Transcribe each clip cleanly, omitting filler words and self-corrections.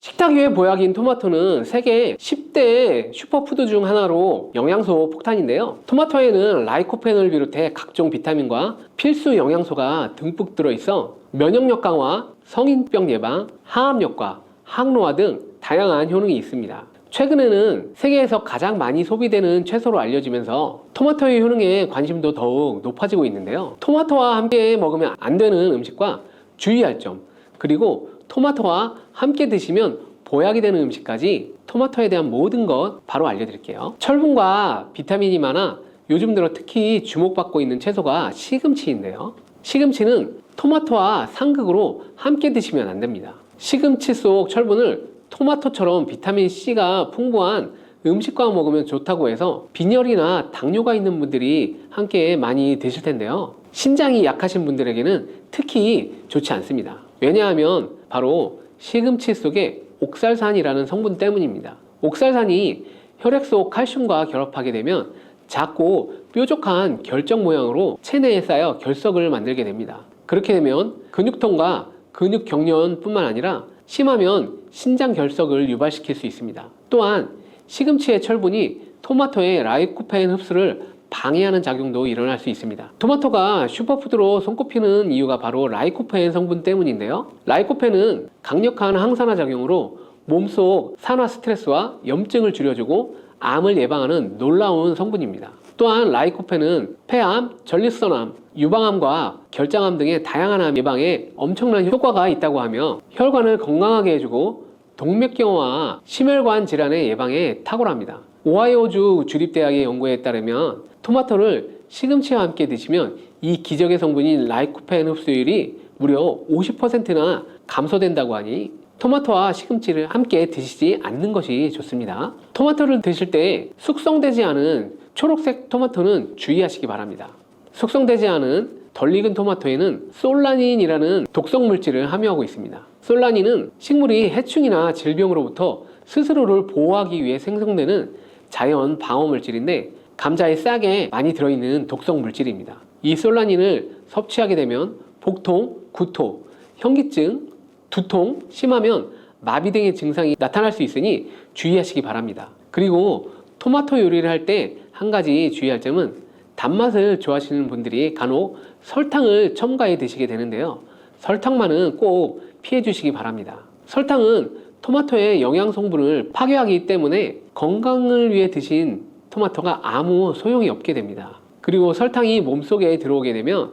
식탁 위의 보약인 토마토는 세계 10대 슈퍼푸드 중 하나로 영양소 폭탄인데요. 토마토에는 라이코펜을 비롯해 각종 비타민과 필수 영양소가 듬뿍 들어있어 면역력 강화, 성인병 예방, 항암력과 항노화 등 다양한 효능이 있습니다. 최근에는 세계에서 가장 많이 소비되는 채소로 알려지면서 토마토의 효능에 관심도 더욱 높아지고 있는데요. 토마토와 함께 먹으면 안 되는 음식과 주의할 점, 그리고 토마토와 함께 드시면 보약이 되는 음식까지 토마토에 대한 모든 것 바로 알려드릴게요. 철분과 비타민이 많아 요즘 들어 특히 주목받고 있는 채소가 시금치인데요. 시금치는 토마토와 상극으로 함께 드시면 안 됩니다. 시금치 속 철분을 토마토처럼 비타민C가 풍부한 음식과 먹으면 좋다고 해서 빈혈이나 당뇨가 있는 분들이 함께 많이 드실 텐데요. 신장이 약하신 분들에게는 특히 좋지 않습니다. 왜냐하면 바로 시금치 속에 옥살산이라는 성분 때문입니다. 옥살산이 혈액 속 칼슘과 결합하게 되면 작고 뾰족한 결정 모양으로 체내에 쌓여 결석을 만들게 됩니다. 그렇게 되면 근육통과 근육 경련뿐만 아니라 심하면 신장 결석을 유발시킬 수 있습니다. 또한 시금치의 철분이 토마토의 라이코펜 흡수를 방해하는 작용도 일어날 수 있습니다. 토마토가 슈퍼푸드로 손꼽히는 이유가 바로 라이코펜 성분 때문인데요. 라이코펜은 강력한 항산화 작용으로 몸속 산화 스트레스와 염증을 줄여주고 암을 예방하는 놀라운 성분입니다. 또한 라이코펜은 폐암, 전립선암, 유방암과 결장암 등의 다양한 암 예방에 엄청난 효과가 있다고 하며 혈관을 건강하게 해주고 동맥경화와 심혈관 질환의 예방에 탁월합니다. 오하이오주 주립대학의 연구에 따르면 토마토를 시금치와 함께 드시면 이 기적의 성분인 라이코펜 흡수율이 무려 50%나 감소된다고 하니 토마토와 시금치를 함께 드시지 않는 것이 좋습니다. 토마토를 드실 때 숙성되지 않은 초록색 토마토는 주의하시기 바랍니다. 숙성되지 않은 덜 익은 토마토에는 솔라닌이라는 독성 물질을 함유하고 있습니다. 솔라닌은 식물이 해충이나 질병으로부터 스스로를 보호하기 위해 생성되는 자연 방어 물질인데 감자의 싹에 많이 들어있는 독성 물질입니다. 이 솔라닌을 섭취하게 되면 복통, 구토, 현기증, 두통, 심하면 마비 등의 증상이 나타날 수 있으니 주의하시기 바랍니다. 그리고 토마토 요리를 할 때 한 가지 주의할 점은 단맛을 좋아하시는 분들이 간혹 설탕을 첨가해 드시게 되는데요. 설탕만은 꼭 피해 주시기 바랍니다. 설탕은 토마토의 영양 성분을 파괴하기 때문에 건강을 위해 드신 토마토가 아무 소용이 없게 됩니다. 그리고 설탕이 몸속에 들어오게 되면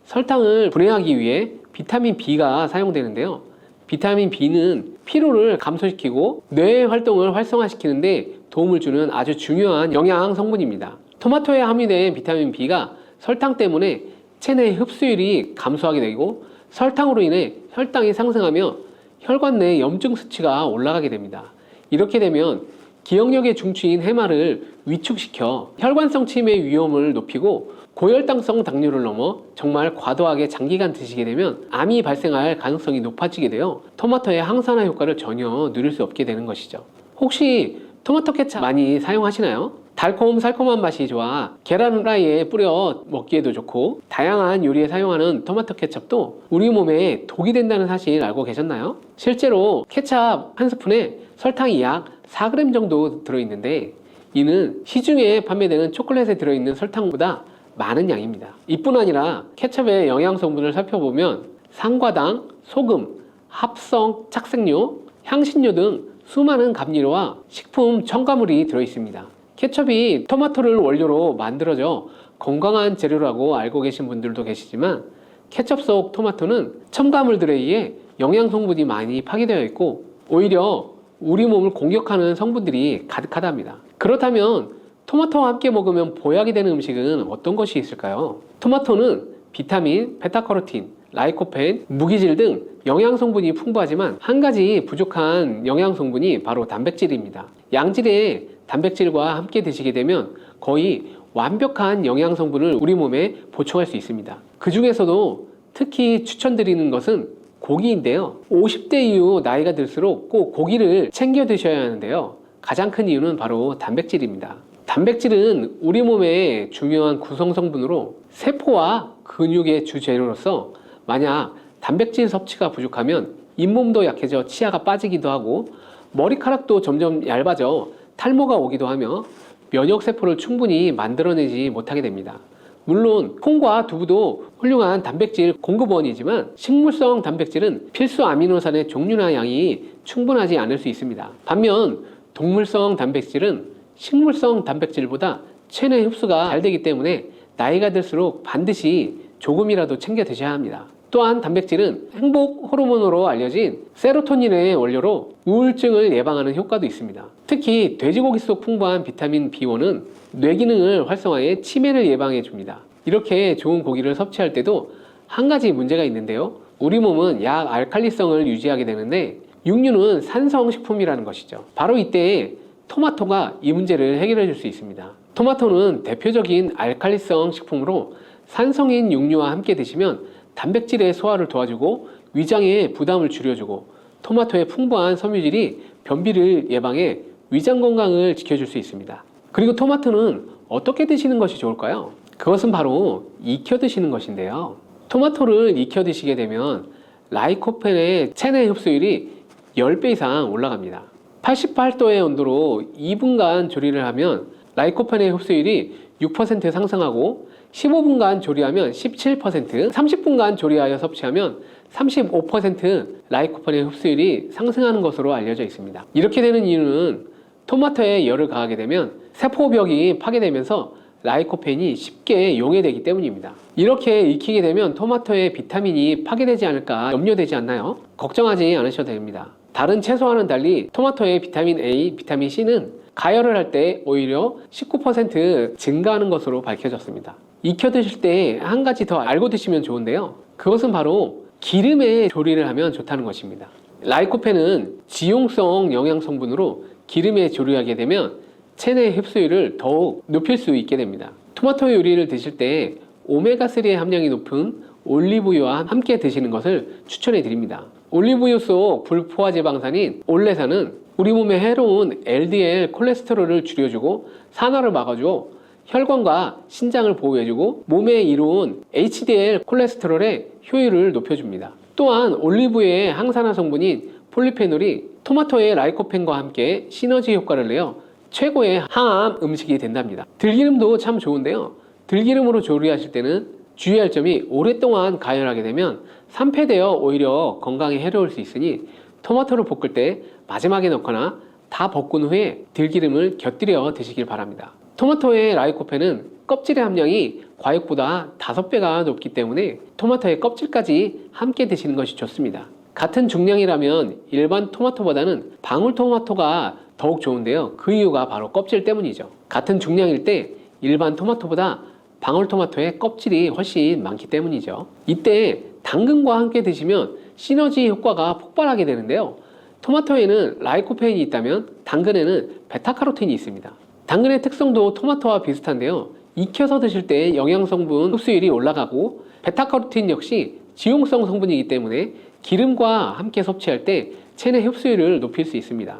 설탕을 분해하기 위해 비타민 B가 사용되는데요. 비타민 B는 피로를 감소시키고 뇌의 활동을 활성화시키는데 도움을 주는 아주 중요한 영양 성분입니다. 토마토에 함유된 비타민 B가 설탕 때문에 체내 흡수율이 감소하게 되고 설탕으로 인해 혈당이 상승하며 혈관 내 염증 수치가 올라가게 됩니다. 이렇게 되면 기억력의 중추인 해마를 위축시켜 혈관성 치매 위험을 높이고 고혈당성 당뇨를 넘어 정말 과도하게 장기간 드시게 되면 암이 발생할 가능성이 높아지게 되어 토마토의 항산화 효과를 전혀 누릴 수 없게 되는 것이죠. 혹시 토마토 케찹 많이 사용하시나요? 달콤살콤한 맛이 좋아 계란 후라이에 뿌려 먹기에도 좋고 다양한 요리에 사용하는 토마토 케첩도 우리 몸에 독이 된다는 사실 알고 계셨나요? 실제로 케찹 한 스푼에 설탕이 약 4g 정도 들어있는데 이는 시중에 판매되는 초콜릿에 들어있는 설탕보다 많은 양입니다. 이뿐 아니라 케첩의 영양 성분을 살펴보면 상과당, 소금, 합성 착색료, 향신료 등 수많은 감미료와 식품 첨가물이 들어있습니다. 케첩이 토마토를 원료로 만들어져 건강한 재료라고 알고 계신 분들도 계시지만 케첩 속 토마토는 첨가물들에 의해 영양 성분이 많이 파괴되어 있고 오히려 우리 몸을 공격하는 성분들이 가득하답니다. 그렇다면 토마토와 함께 먹으면 보약이 되는 음식은 어떤 것이 있을까요? 토마토는 비타민, 베타카로틴, 라이코펜, 무기질 등 영양 성분이 풍부하지만 한 가지 부족한 영양 성분이 바로 단백질입니다. 양질의 단백질과 함께 드시게 되면 거의 완벽한 영양 성분을 우리 몸에 보충할 수 있습니다. 그 중에서도 특히 추천드리는 것은 고기인데요. 50대 이후 나이가 들수록 꼭 고기를 챙겨 드셔야 하는데요. 가장 큰 이유는 바로 단백질입니다. 단백질은 우리 몸의 중요한 구성 성분으로 세포와 근육의 주재료로서 만약 단백질 섭취가 부족하면 잇몸도 약해져 치아가 빠지기도 하고 머리카락도 점점 얇아져 탈모가 오기도 하며 면역세포를 충분히 만들어내지 못하게 됩니다. 물론 콩과 두부도 훌륭한 단백질 공급원이지만 식물성 단백질은 필수 아미노산의 종류나 양이 충분하지 않을 수 있습니다. 반면 동물성 단백질은 식물성 단백질보다 체내 흡수가 잘 되기 때문에 나이가 들수록 반드시 조금이라도 챙겨 드셔야 합니다. 또한 단백질은 행복 호르몬으로 알려진 세로토닌의 원료로 우울증을 예방하는 효과도 있습니다. 특히 돼지고기 속 풍부한 비타민 B1은 뇌 기능을 활성화해 치매를 예방해 줍니다. 이렇게 좋은 고기를 섭취할 때도 한 가지 문제가 있는데요. 우리 몸은 약 알칼리성을 유지하게 되는데 육류는 산성 식품이라는 것이죠. 바로 이때 토마토가 이 문제를 해결해 줄 수 있습니다. 토마토는 대표적인 알칼리성 식품으로 산성인 육류와 함께 드시면 단백질의 소화를 도와주고 위장의 부담을 줄여주고 토마토의 풍부한 섬유질이 변비를 예방해 위장 건강을 지켜줄 수 있습니다. 그리고 토마토는 어떻게 드시는 것이 좋을까요? 그것은 바로 익혀 드시는 것인데요. 토마토를 익혀 드시게 되면 라이코펜의 체내 흡수율이 10배 이상 올라갑니다. 88도의 온도로 2분간 조리를 하면 라이코펜의 흡수율이 6% 상승하고 15분간 조리하면 17%, 30분간 조리하여 섭취하면 35% 라이코펜의 흡수율이 상승하는 것으로 알려져 있습니다. 이렇게 되는 이유는 토마토에 열을 가하게 되면 세포벽이 파괴되면서 라이코펜이 쉽게 용해되기 때문입니다. 이렇게 익히게 되면 토마토의 비타민이 파괴되지 않을까 염려되지 않나요? 걱정하지 않으셔도 됩니다. 다른 채소와는 달리 토마토의 비타민 A, 비타민 C는 가열을 할 때 오히려 19% 증가하는 것으로 밝혀졌습니다. 익혀 드실 때 한 가지 더 알고 드시면 좋은데요. 그것은 바로 기름에 조리를 하면 좋다는 것입니다. 라이코펜은 지용성 영양 성분으로 기름에 조리하게 되면 체내 흡수율을 더욱 높일 수 있게 됩니다. 토마토 요리를 드실 때 오메가3의 함량이 높은 올리브유와 함께 드시는 것을 추천해 드립니다. 올리브유 속 불포화 지방산인 올레산은 우리 몸에 해로운 LDL 콜레스테롤을 줄여주고 산화를 막아주고 혈관과 신장을 보호해주고 몸에 이로운 HDL 콜레스테롤의 효율을 높여줍니다. 또한 올리브유의 항산화 성분인 폴리페놀이 토마토의 라이코펜과 함께 시너지 효과를 내어 최고의 항암 음식이 된답니다. 들기름도 참 좋은데요. 들기름으로 조리하실 때는 주의할 점이 오랫동안 가열하게 되면 산패되어 오히려 건강에 해로울 수 있으니 토마토를 볶을 때 마지막에 넣거나 다 볶은 후에 들기름을 곁들여 드시길 바랍니다. 토마토의 라이코펜은 껍질의 함량이 과육보다 5배가 높기 때문에 토마토의 껍질까지 함께 드시는 것이 좋습니다. 같은 중량이라면 일반 토마토보다는 방울토마토가 더욱 좋은데요. 그 이유가 바로 껍질 때문이죠. 같은 중량일 때 일반 토마토보다 방울토마토의 껍질이 훨씬 많기 때문이죠. 이때 당근과 함께 드시면 시너지 효과가 폭발하게 되는데요. 토마토에는 라이코펜이 있다면 당근에는 베타카로틴이 있습니다. 당근의 특성도 토마토와 비슷한데요. 익혀서 드실 때 영양성분 흡수율이 올라가고 베타카로틴 역시 지용성 성분이기 때문에 기름과 함께 섭취할 때 체내 흡수율을 높일 수 있습니다.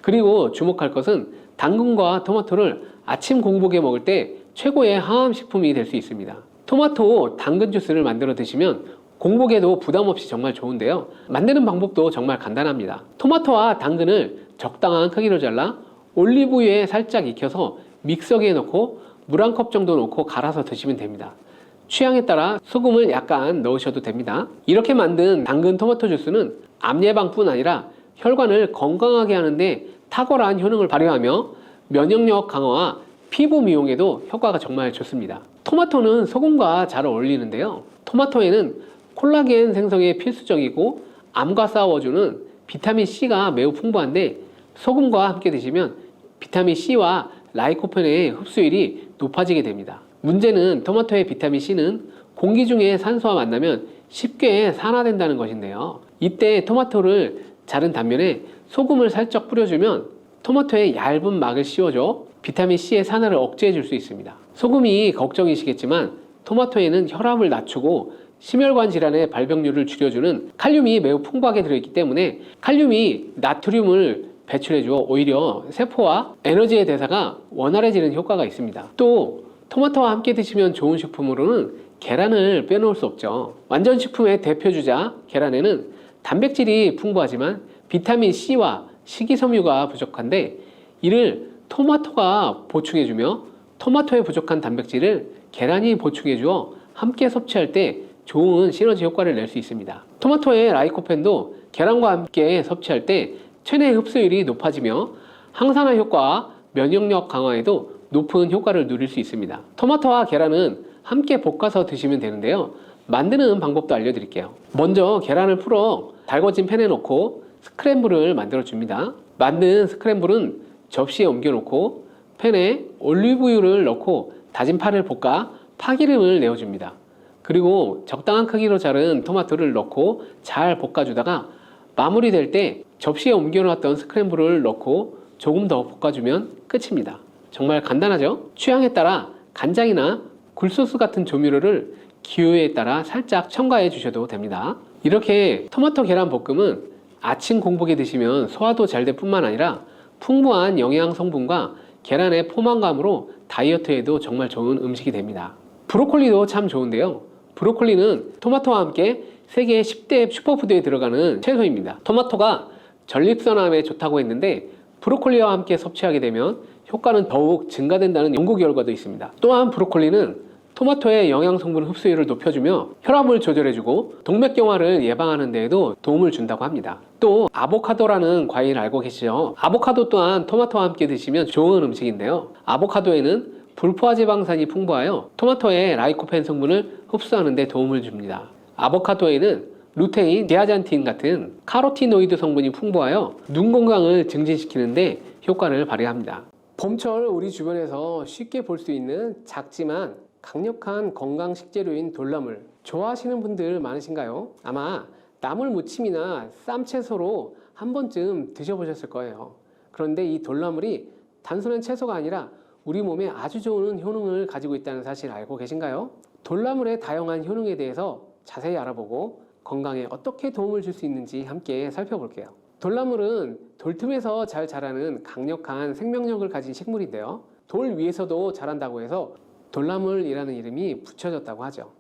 그리고 주목할 것은 당근과 토마토를 아침 공복에 먹을 때 최고의 항암 식품이 될 수 있습니다. 토마토 당근 주스를 만들어 드시면 공복에도 부담 없이 정말 좋은데요. 만드는 방법도 정말 간단합니다. 토마토와 당근을 적당한 크기로 잘라 올리브유에 살짝 익혀서 믹서기에 넣고 물 한 컵 정도 넣고 갈아서 드시면 됩니다. 취향에 따라 소금을 약간 넣으셔도 됩니다. 이렇게 만든 당근 토마토 주스는 암 예방뿐 아니라 혈관을 건강하게 하는데 탁월한 효능을 발휘하며 면역력 강화와 피부 미용에도 효과가 정말 좋습니다. 토마토는 소금과 잘 어울리는데요. 토마토에는 콜라겐 생성에 필수적이고 암과 싸워주는 비타민C가 매우 풍부한데 소금과 함께 드시면 비타민C와 라이코펜의 흡수율이 높아지게 됩니다. 문제는 토마토의 비타민C는 공기 중에 산소와 만나면 쉽게 산화된다는 것인데요. 이때 토마토를 자른 단면에 소금을 살짝 뿌려주면 토마토의 얇은 막을 씌워줘 비타민C의 산화를 억제해 줄 수 있습니다. 소금이 걱정이시겠지만 토마토에는 혈압을 낮추고 심혈관 질환의 발병률을 줄여주는 칼륨이 매우 풍부하게 들어있기 때문에 칼륨이 나트륨을 배출해주어 오히려 세포와 에너지의 대사가 원활해지는 효과가 있습니다. 또 토마토와 함께 드시면 좋은 식품으로는 계란을 빼놓을 수 없죠. 완전식품의 대표주자 계란에는 단백질이 풍부하지만 비타민 C와 식이섬유가 부족한데 이를 토마토가 보충해주며 토마토에 부족한 단백질을 계란이 보충해주어 함께 섭취할 때 좋은 시너지 효과를 낼 수 있습니다. 토마토의 라이코펜도 계란과 함께 섭취할 때 체내 흡수율이 높아지며 항산화 효과와 면역력 강화에도 높은 효과를 누릴 수 있습니다. 토마토와 계란은 함께 볶아서 드시면 되는데요. 만드는 방법도 알려드릴게요. 먼저 계란을 풀어 달궈진 팬에 넣고 스크램블을 만들어 줍니다. 만든 스크램블은 접시에 옮겨 놓고 팬에 올리브유를 넣고 다진 파를 볶아 파기름을 내어줍니다. 그리고 적당한 크기로 자른 토마토를 넣고 잘 볶아주다가 마무리될 때 접시에 옮겨놨던 스크램블을 넣고 조금 더 볶아주면 끝입니다. 정말 간단하죠? 취향에 따라 간장이나 굴소스 같은 조미료를 기호에 따라 살짝 첨가해 주셔도 됩니다. 이렇게 토마토 계란 볶음은 아침 공복에 드시면 소화도 잘 될 뿐만 아니라 풍부한 영양 성분과 계란의 포만감으로 다이어트에도 정말 좋은 음식이 됩니다. 브로콜리도 참 좋은데요. 브로콜리는 토마토와 함께 세계 10대 슈퍼푸드에 들어가는 채소입니다. 토마토가 전립선암에 좋다고 했는데 브로콜리와 함께 섭취하게 되면 효과는 더욱 증가된다는 연구 결과도 있습니다. 또한 브로콜리는 토마토의 영양 성분 흡수율을 높여주며 혈압을 조절해주고 동맥경화를 예방하는 데에도 도움을 준다고 합니다. 또 아보카도라는 과일 알고 계시죠? 아보카도 또한 토마토와 함께 드시면 좋은 음식인데요. 아보카도에는 불포화지방산이 풍부하여 토마토의 라이코펜 성분을 흡수하는 데 도움을 줍니다. 아보카도에는 루테인, 제아잔틴 같은 카로티노이드 성분이 풍부하여 눈 건강을 증진시키는 데 효과를 발휘합니다. 봄철 우리 주변에서 쉽게 볼 수 있는 작지만 강력한 건강 식재료인 돌나물 좋아하시는 분들 많으신가요? 아마 나물 무침이나 쌈채소로 한 번쯤 드셔보셨을 거예요. 그런데 이 돌나물이 단순한 채소가 아니라 우리 몸에 아주 좋은 효능을 가지고 있다는 사실 알고 계신가요? 돌나물의 다양한 효능에 대해서 자세히 알아보고 건강에 어떻게 도움을 줄 수 있는지 함께 살펴볼게요. 돌나물은 돌틈에서 잘 자라는 강력한 생명력을 가진 식물인데요. 돌 위에서도 자란다고 해서 돌나물이라는 이름이 붙여졌다고 하죠.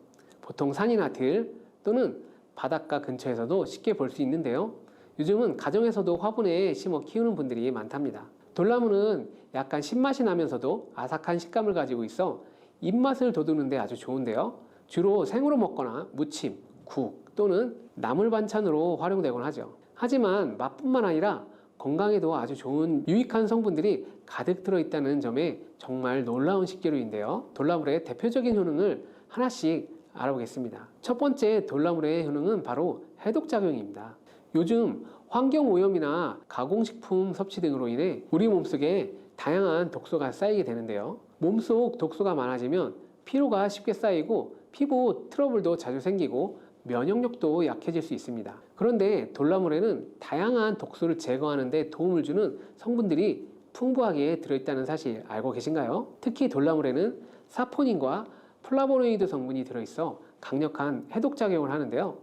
보통 산이나 들 또는 바닷가 근처에서도 쉽게 볼 수 있는데요. 요즘은 가정에서도 화분에 심어 키우는 분들이 많답니다. 돌나물은 약간 신맛이 나면서도 아삭한 식감을 가지고 있어 입맛을 돋우는 데 아주 좋은데요. 주로 생으로 먹거나 무침, 국 또는 나물 반찬으로 활용되곤 하죠. 하지만 맛뿐만 아니라 건강에도 아주 좋은 유익한 성분들이 가득 들어있다는 점에 정말 놀라운 식재료인데요. 돌나물의 대표적인 효능을 하나씩 알아보겠습니다. 첫 번째 돌나물의 효능은 바로 해독작용입니다. 요즘 환경오염이나 가공식품 섭취 등으로 인해 우리 몸속에 다양한 독소가 쌓이게 되는데요. 몸속 독소가 많아지면 피로가 쉽게 쌓이고 피부 트러블도 자주 생기고 면역력도 약해질 수 있습니다. 그런데 돌나물에는 다양한 독소를 제거하는 데 도움을 주는 성분들이 풍부하게 들어있다는 사실 알고 계신가요? 특히 돌나물에는 사포닌과 플라보노이드 성분이 들어있어 강력한 해독작용을 하는데요.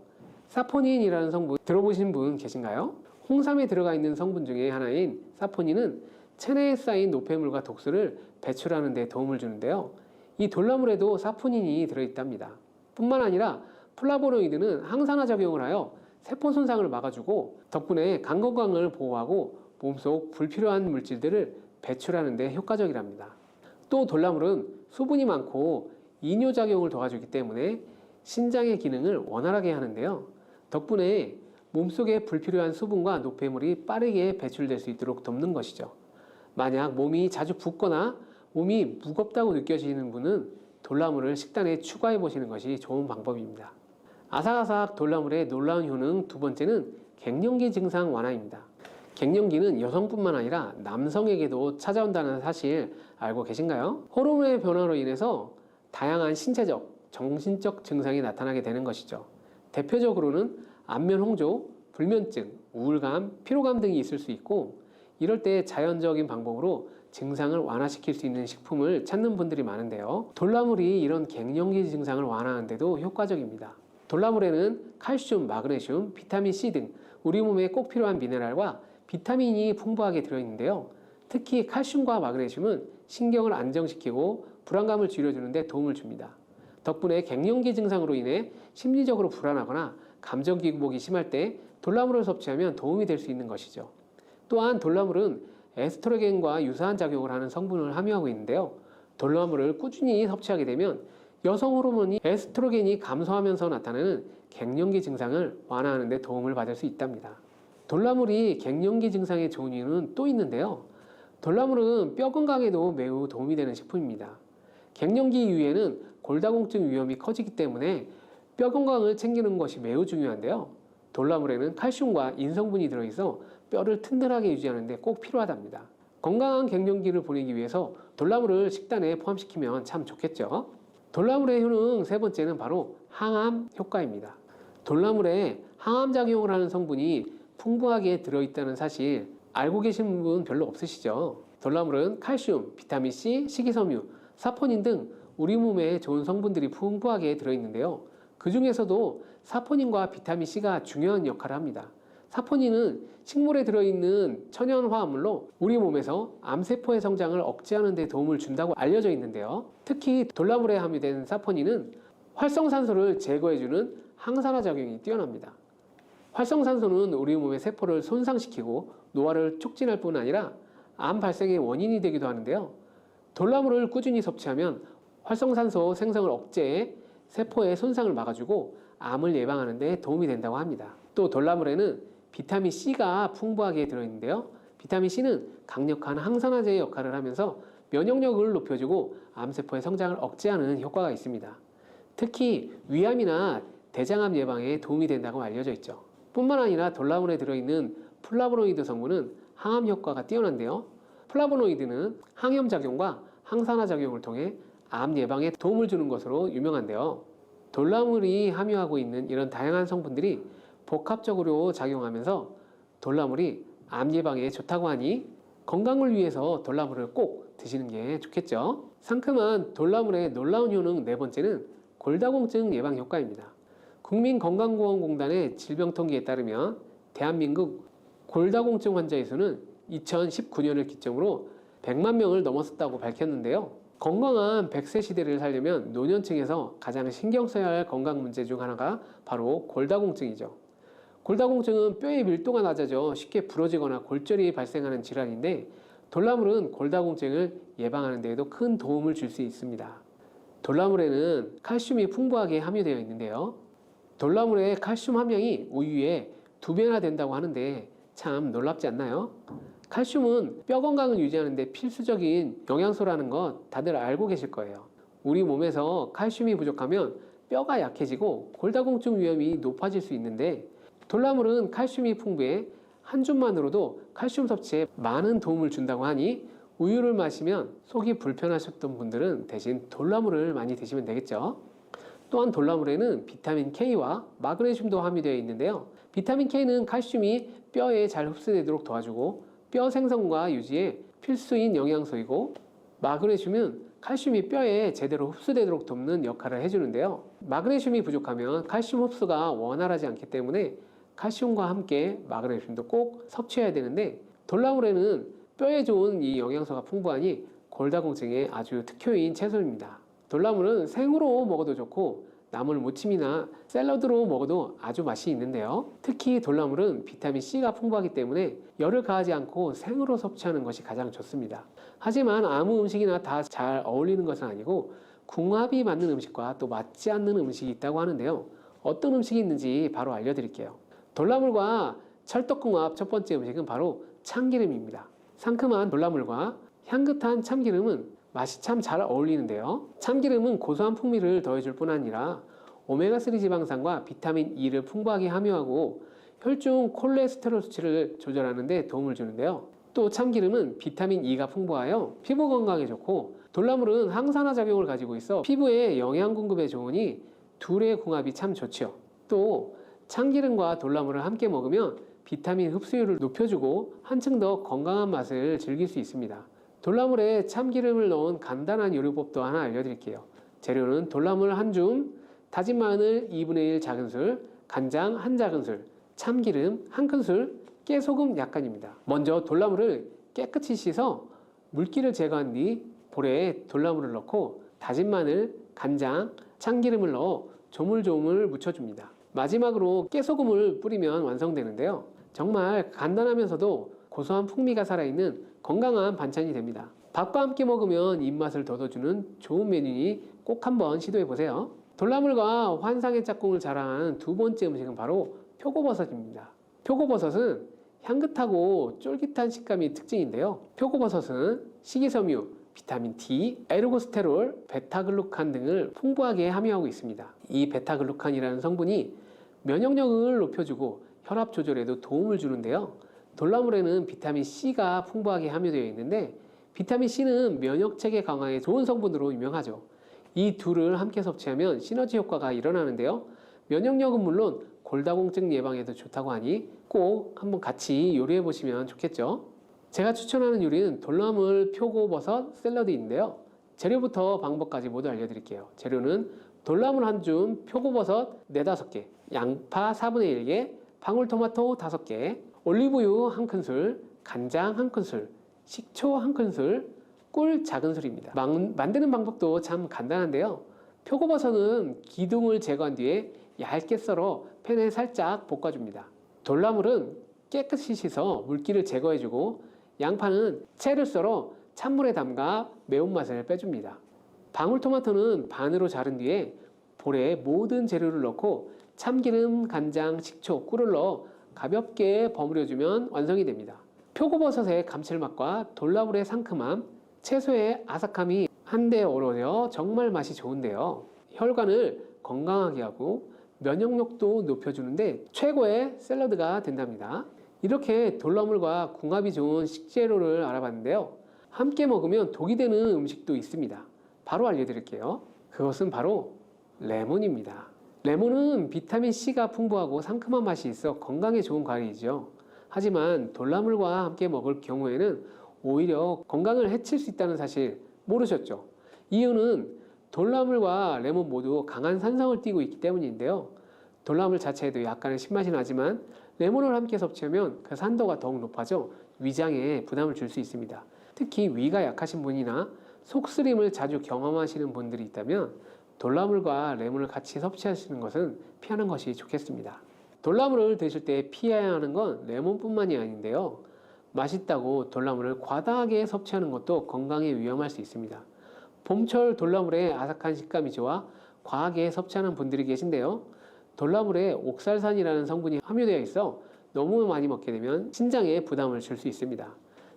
사포닌이라는 성분 들어보신 분 계신가요? 홍삼에 들어가 있는 성분 중에 하나인 사포닌은 체내에 쌓인 노폐물과 독소를 배출하는 데 도움을 주는데요. 이 돌나물에도 사포닌이 들어있답니다. 뿐만 아니라 플라보노이드는 항산화 작용을 하여 세포 손상을 막아주고 덕분에 간 건강을 보호하고 몸속 불필요한 물질들을 배출하는 데 효과적이랍니다. 또 돌나물은 수분이 많고 이뇨작용을 도와주기 때문에 신장의 기능을 원활하게 하는데요. 덕분에 몸속에 불필요한 수분과 노폐물이 빠르게 배출될 수 있도록 돕는 것이죠. 만약 몸이 자주 붓거나 몸이 무겁다고 느껴지는 분은 돌나물을 식단에 추가해 보시는 것이 좋은 방법입니다. 아삭아삭 돌나물의 놀라운 효능 두 번째는 갱년기 증상 완화입니다. 갱년기는 여성뿐만 아니라 남성에게도 찾아온다는 사실 알고 계신가요? 호르몬의 변화로 인해서 다양한 신체적, 정신적 증상이 나타나게 되는 것이죠. 대표적으로는 안면 홍조, 불면증, 우울감, 피로감 등이 있을 수 있고 이럴 때 자연적인 방법으로 증상을 완화시킬 수 있는 식품을 찾는 분들이 많은데요. 돌나물이 이런 갱년기 증상을 완화하는 데도 효과적입니다. 돌나물에는 칼슘, 마그네슘, 비타민C 등 우리 몸에 꼭 필요한 미네랄과 비타민이 풍부하게 들어있는데요. 특히 칼슘과 마그네슘은 신경을 안정시키고 불안감을 줄여주는 데 도움을 줍니다. 덕분에 갱년기 증상으로 인해 심리적으로 불안하거나 감정 기복이 심할 때 돌나물을 섭취하면 도움이 될 수 있는 것이죠. 또한 돌나물은 에스트로겐과 유사한 작용을 하는 성분을 함유하고 있는데요. 돌나물을 꾸준히 섭취하게 되면 여성 호르몬이 에스트로겐이 감소하면서 나타나는 갱년기 증상을 완화하는 데 도움을 받을 수 있답니다. 돌나물이 갱년기 증상에 좋은 이유는 또 있는데요. 돌나물은 뼈 건강에도 매우 도움이 되는 식품입니다. 갱년기 이후에는 골다공증 위험이 커지기 때문에 뼈 건강을 챙기는 것이 매우 중요한데요. 돌나물에는 칼슘과 인성분이 들어있어 뼈를 튼튼하게 유지하는 데 꼭 필요하답니다. 건강한 갱년기를 보내기 위해서 돌나물을 식단에 포함시키면 참 좋겠죠. 돌나물의 효능 세 번째는 바로 항암 효과입니다. 돌나물에 항암작용을 하는 성분이 풍부하게 들어있다는 사실 알고 계신 분 별로 없으시죠? 돌나물은 칼슘, 비타민C, 식이섬유, 사포닌 등 우리 몸에 좋은 성분들이 풍부하게 들어있는데요. 그 중에서도 사포닌과 비타민C가 중요한 역할을 합니다. 사포닌은 식물에 들어있는 천연화합물로 우리 몸에서 암세포의 성장을 억제하는 데 도움을 준다고 알려져 있는데요. 특히 돌나물에 함유된 사포닌은 활성산소를 제거해주는 항산화 작용이 뛰어납니다. 활성산소는 우리 몸의 세포를 손상시키고 노화를 촉진할 뿐 아니라 암 발생의 원인이 되기도 하는데요. 돌나물을 꾸준히 섭취하면 활성산소 생성을 억제해 세포의 손상을 막아주고 암을 예방하는 데 도움이 된다고 합니다. 또 돌나물에는 비타민C가 풍부하게 들어있는데요. 비타민C는 강력한 항산화제의 역할을 하면서 면역력을 높여주고 암세포의 성장을 억제하는 효과가 있습니다. 특히 위암이나 대장암 예방에 도움이 된다고 알려져 있죠. 뿐만 아니라 돌나물에 들어있는 플라보노이드 성분은 항암 효과가 뛰어난데요. 플라보노이드는 항염작용과 항산화 작용을 통해 암 예방에 도움을 주는 것으로 유명한데요. 돌나물이 함유하고 있는 이런 다양한 성분들이 복합적으로 작용하면서 돌나물이 암 예방에 좋다고 하니 건강을 위해서 돌나물을 꼭 드시는 게 좋겠죠. 상큼한 돌나물의 놀라운 효능 네 번째는 골다공증 예방 효과입니다. 국민건강보험공단의 질병통계에 따르면 대한민국 골다공증 환자의 수는 2019년을 기점으로 100만 명을 넘었다고 밝혔는데요. 건강한 100세 시대를 살려면 노년층에서 가장 신경 써야 할 건강 문제 중 하나가 바로 골다공증이죠. 골다공증은 뼈의 밀도가 낮아져 쉽게 부러지거나 골절이 발생하는 질환인데 돌나물은 골다공증을 예방하는 데에도 큰 도움을 줄 수 있습니다. 돌나물에는 칼슘이 풍부하게 함유되어 있는데요. 돌나물의 칼슘 함량이 우유의 2배나 된다고 하는데 참 놀랍지 않나요? 칼슘은 뼈 건강을 유지하는 데 필수적인 영양소라는 것 다들 알고 계실 거예요. 우리 몸에서 칼슘이 부족하면 뼈가 약해지고 골다공증 위험이 높아질 수 있는데 돌나물은 칼슘이 풍부해 한 줌만으로도 칼슘 섭취에 많은 도움을 준다고 하니 우유를 마시면 속이 불편하셨던 분들은 대신 돌나물을 많이 드시면 되겠죠. 또한 돌나물에는 비타민 K와 마그네슘도 함유되어 있는데요. 비타민 K는 칼슘이 뼈에 잘 흡수되도록 도와주고 뼈 생성과 유지에 필수인 영양소이고 마그네슘은 칼슘이 뼈에 제대로 흡수되도록 돕는 역할을 해주는데요. 마그네슘이 부족하면 칼슘 흡수가 원활하지 않기 때문에 칼슘과 함께 마그네슘도 꼭 섭취해야 되는데 돌나물에는 뼈에 좋은 이 영양소가 풍부하니 골다공증에 아주 특효인 채소입니다. 돌나물은 생으로 먹어도 좋고 나물 무침이나 샐러드로 먹어도 아주 맛이 있는데요. 특히 돌나물은 비타민C가 풍부하기 때문에 열을 가하지 않고 생으로 섭취하는 것이 가장 좋습니다. 하지만 아무 음식이나 다 잘 어울리는 것은 아니고 궁합이 맞는 음식과 또 맞지 않는 음식이 있다고 하는데요. 어떤 음식이 있는지 바로 알려드릴게요. 돌나물과 찰떡궁합 첫 번째 음식은 바로 참기름입니다. 상큼한 돌나물과 향긋한 참기름은 맛이 참 잘 어울리는데요. 참기름은 고소한 풍미를 더해줄 뿐 아니라 오메가3 지방산과 비타민 E를 풍부하게 함유하고 혈중 콜레스테롤 수치를 조절하는 데 도움을 주는데요. 또 참기름은 비타민 E가 풍부하여 피부 건강에 좋고 돌나물은 항산화 작용을 가지고 있어 피부에 영양 공급에 좋으니 둘의 궁합이 참 좋죠. 또 참기름과 돌나물을 함께 먹으면 비타민 흡수율을 높여주고 한층 더 건강한 맛을 즐길 수 있습니다. 돌나물에 참기름을 넣은 간단한 요리법도 하나 알려드릴게요. 재료는 돌나물 1줌, 다진 마늘 2분의 1 작은술, 간장 1 작은술, 참기름 1큰술, 깨소금 약간입니다. 먼저 돌나물을 깨끗이 씻어 물기를 제거한 뒤 볼에 돌나물을 넣고 다진 마늘, 간장, 참기름을 넣어 조물조물 묻혀줍니다. 마지막으로 깨소금을 뿌리면 완성되는데요. 정말 간단하면서도 고소한 풍미가 살아있는 건강한 반찬이 됩니다. 밥과 함께 먹으면 입맛을 돋워주는 좋은 메뉴니 꼭 한번 시도해보세요. 돌나물과 환상의 짝꿍을 자랑하는 두 번째 음식은 바로 표고버섯입니다. 표고버섯은 향긋하고 쫄깃한 식감이 특징인데요. 표고버섯은 식이섬유, 비타민 D, 에르고스테롤, 베타글루칸 등을 풍부하게 함유하고 있습니다. 이 베타글루칸이라는 성분이 면역력을 높여주고 혈압 조절에도 도움을 주는데요. 돌나물에는 비타민 C가 풍부하게 함유되어 있는데 비타민 C는 면역체계 강화에 좋은 성분으로 유명하죠. 이 둘을 함께 섭취하면 시너지 효과가 일어나는데요. 면역력은 물론 골다공증 예방에도 좋다고 하니 꼭 한번 같이 요리해 보시면 좋겠죠. 제가 추천하는 요리는 돌나물 표고버섯 샐러드인데요. 재료부터 방법까지 모두 알려드릴게요. 재료는 돌나물 한 줌, 표고버섯 4, 5개, 양파 4분의 1개, 방울토마토 5개, 올리브유 1큰술, 간장 1큰술, 식초 1큰술, 꿀 작은술입니다. 만드는 방법도 참 간단한데요. 표고버섯은 기둥을 제거한 뒤에 얇게 썰어 팬에 살짝 볶아줍니다. 돌나물은 깨끗이 씻어 물기를 제거해주고 양파는 채를 썰어 찬물에 담가 매운맛을 빼줍니다. 방울토마토는 반으로 자른 뒤에 볼에 모든 재료를 넣고 참기름, 간장, 식초, 꿀을 넣어 가볍게 버무려주면 완성이 됩니다. 표고버섯의 감칠맛과 돌나물의 상큼함, 채소의 아삭함이 한데 어우러져 정말 맛이 좋은데요. 혈관을 건강하게 하고 면역력도 높여주는데 최고의 샐러드가 된답니다. 이렇게 돌나물과 궁합이 좋은 식재료를 알아봤는데요. 함께 먹으면 독이 되는 음식도 있습니다. 바로 알려드릴게요. 그것은 바로 레몬입니다. 레몬은 비타민C가 풍부하고 상큼한 맛이 있어 건강에 좋은 과일이죠. 하지만 돌나물과 함께 먹을 경우에는 오히려 건강을 해칠 수 있다는 사실 모르셨죠? 이유는 돌나물과 레몬 모두 강한 산성을 띠고 있기 때문인데요. 돌나물 자체에도 약간의 신맛이 나지만 레몬을 함께 섭취하면 그 산도가 더욱 높아져 위장에 부담을 줄 수 있습니다. 특히 위가 약하신 분이나 속쓰림을 자주 경험하시는 분들이 있다면 돌나물과 레몬을 같이 섭취하시는 것은 피하는 것이 좋겠습니다. 돌나물을 드실 때 피해야 하는 건 레몬뿐만이 아닌데요. 맛있다고 돌나물을 과다하게 섭취하는 것도 건강에 위험할 수 있습니다. 봄철 돌나물의 아삭한 식감이 좋아 과하게 섭취하는 분들이 계신데요. 돌나물에 옥살산이라는 성분이 함유되어 있어 너무 많이 먹게 되면 신장에 부담을 줄 수 있습니다.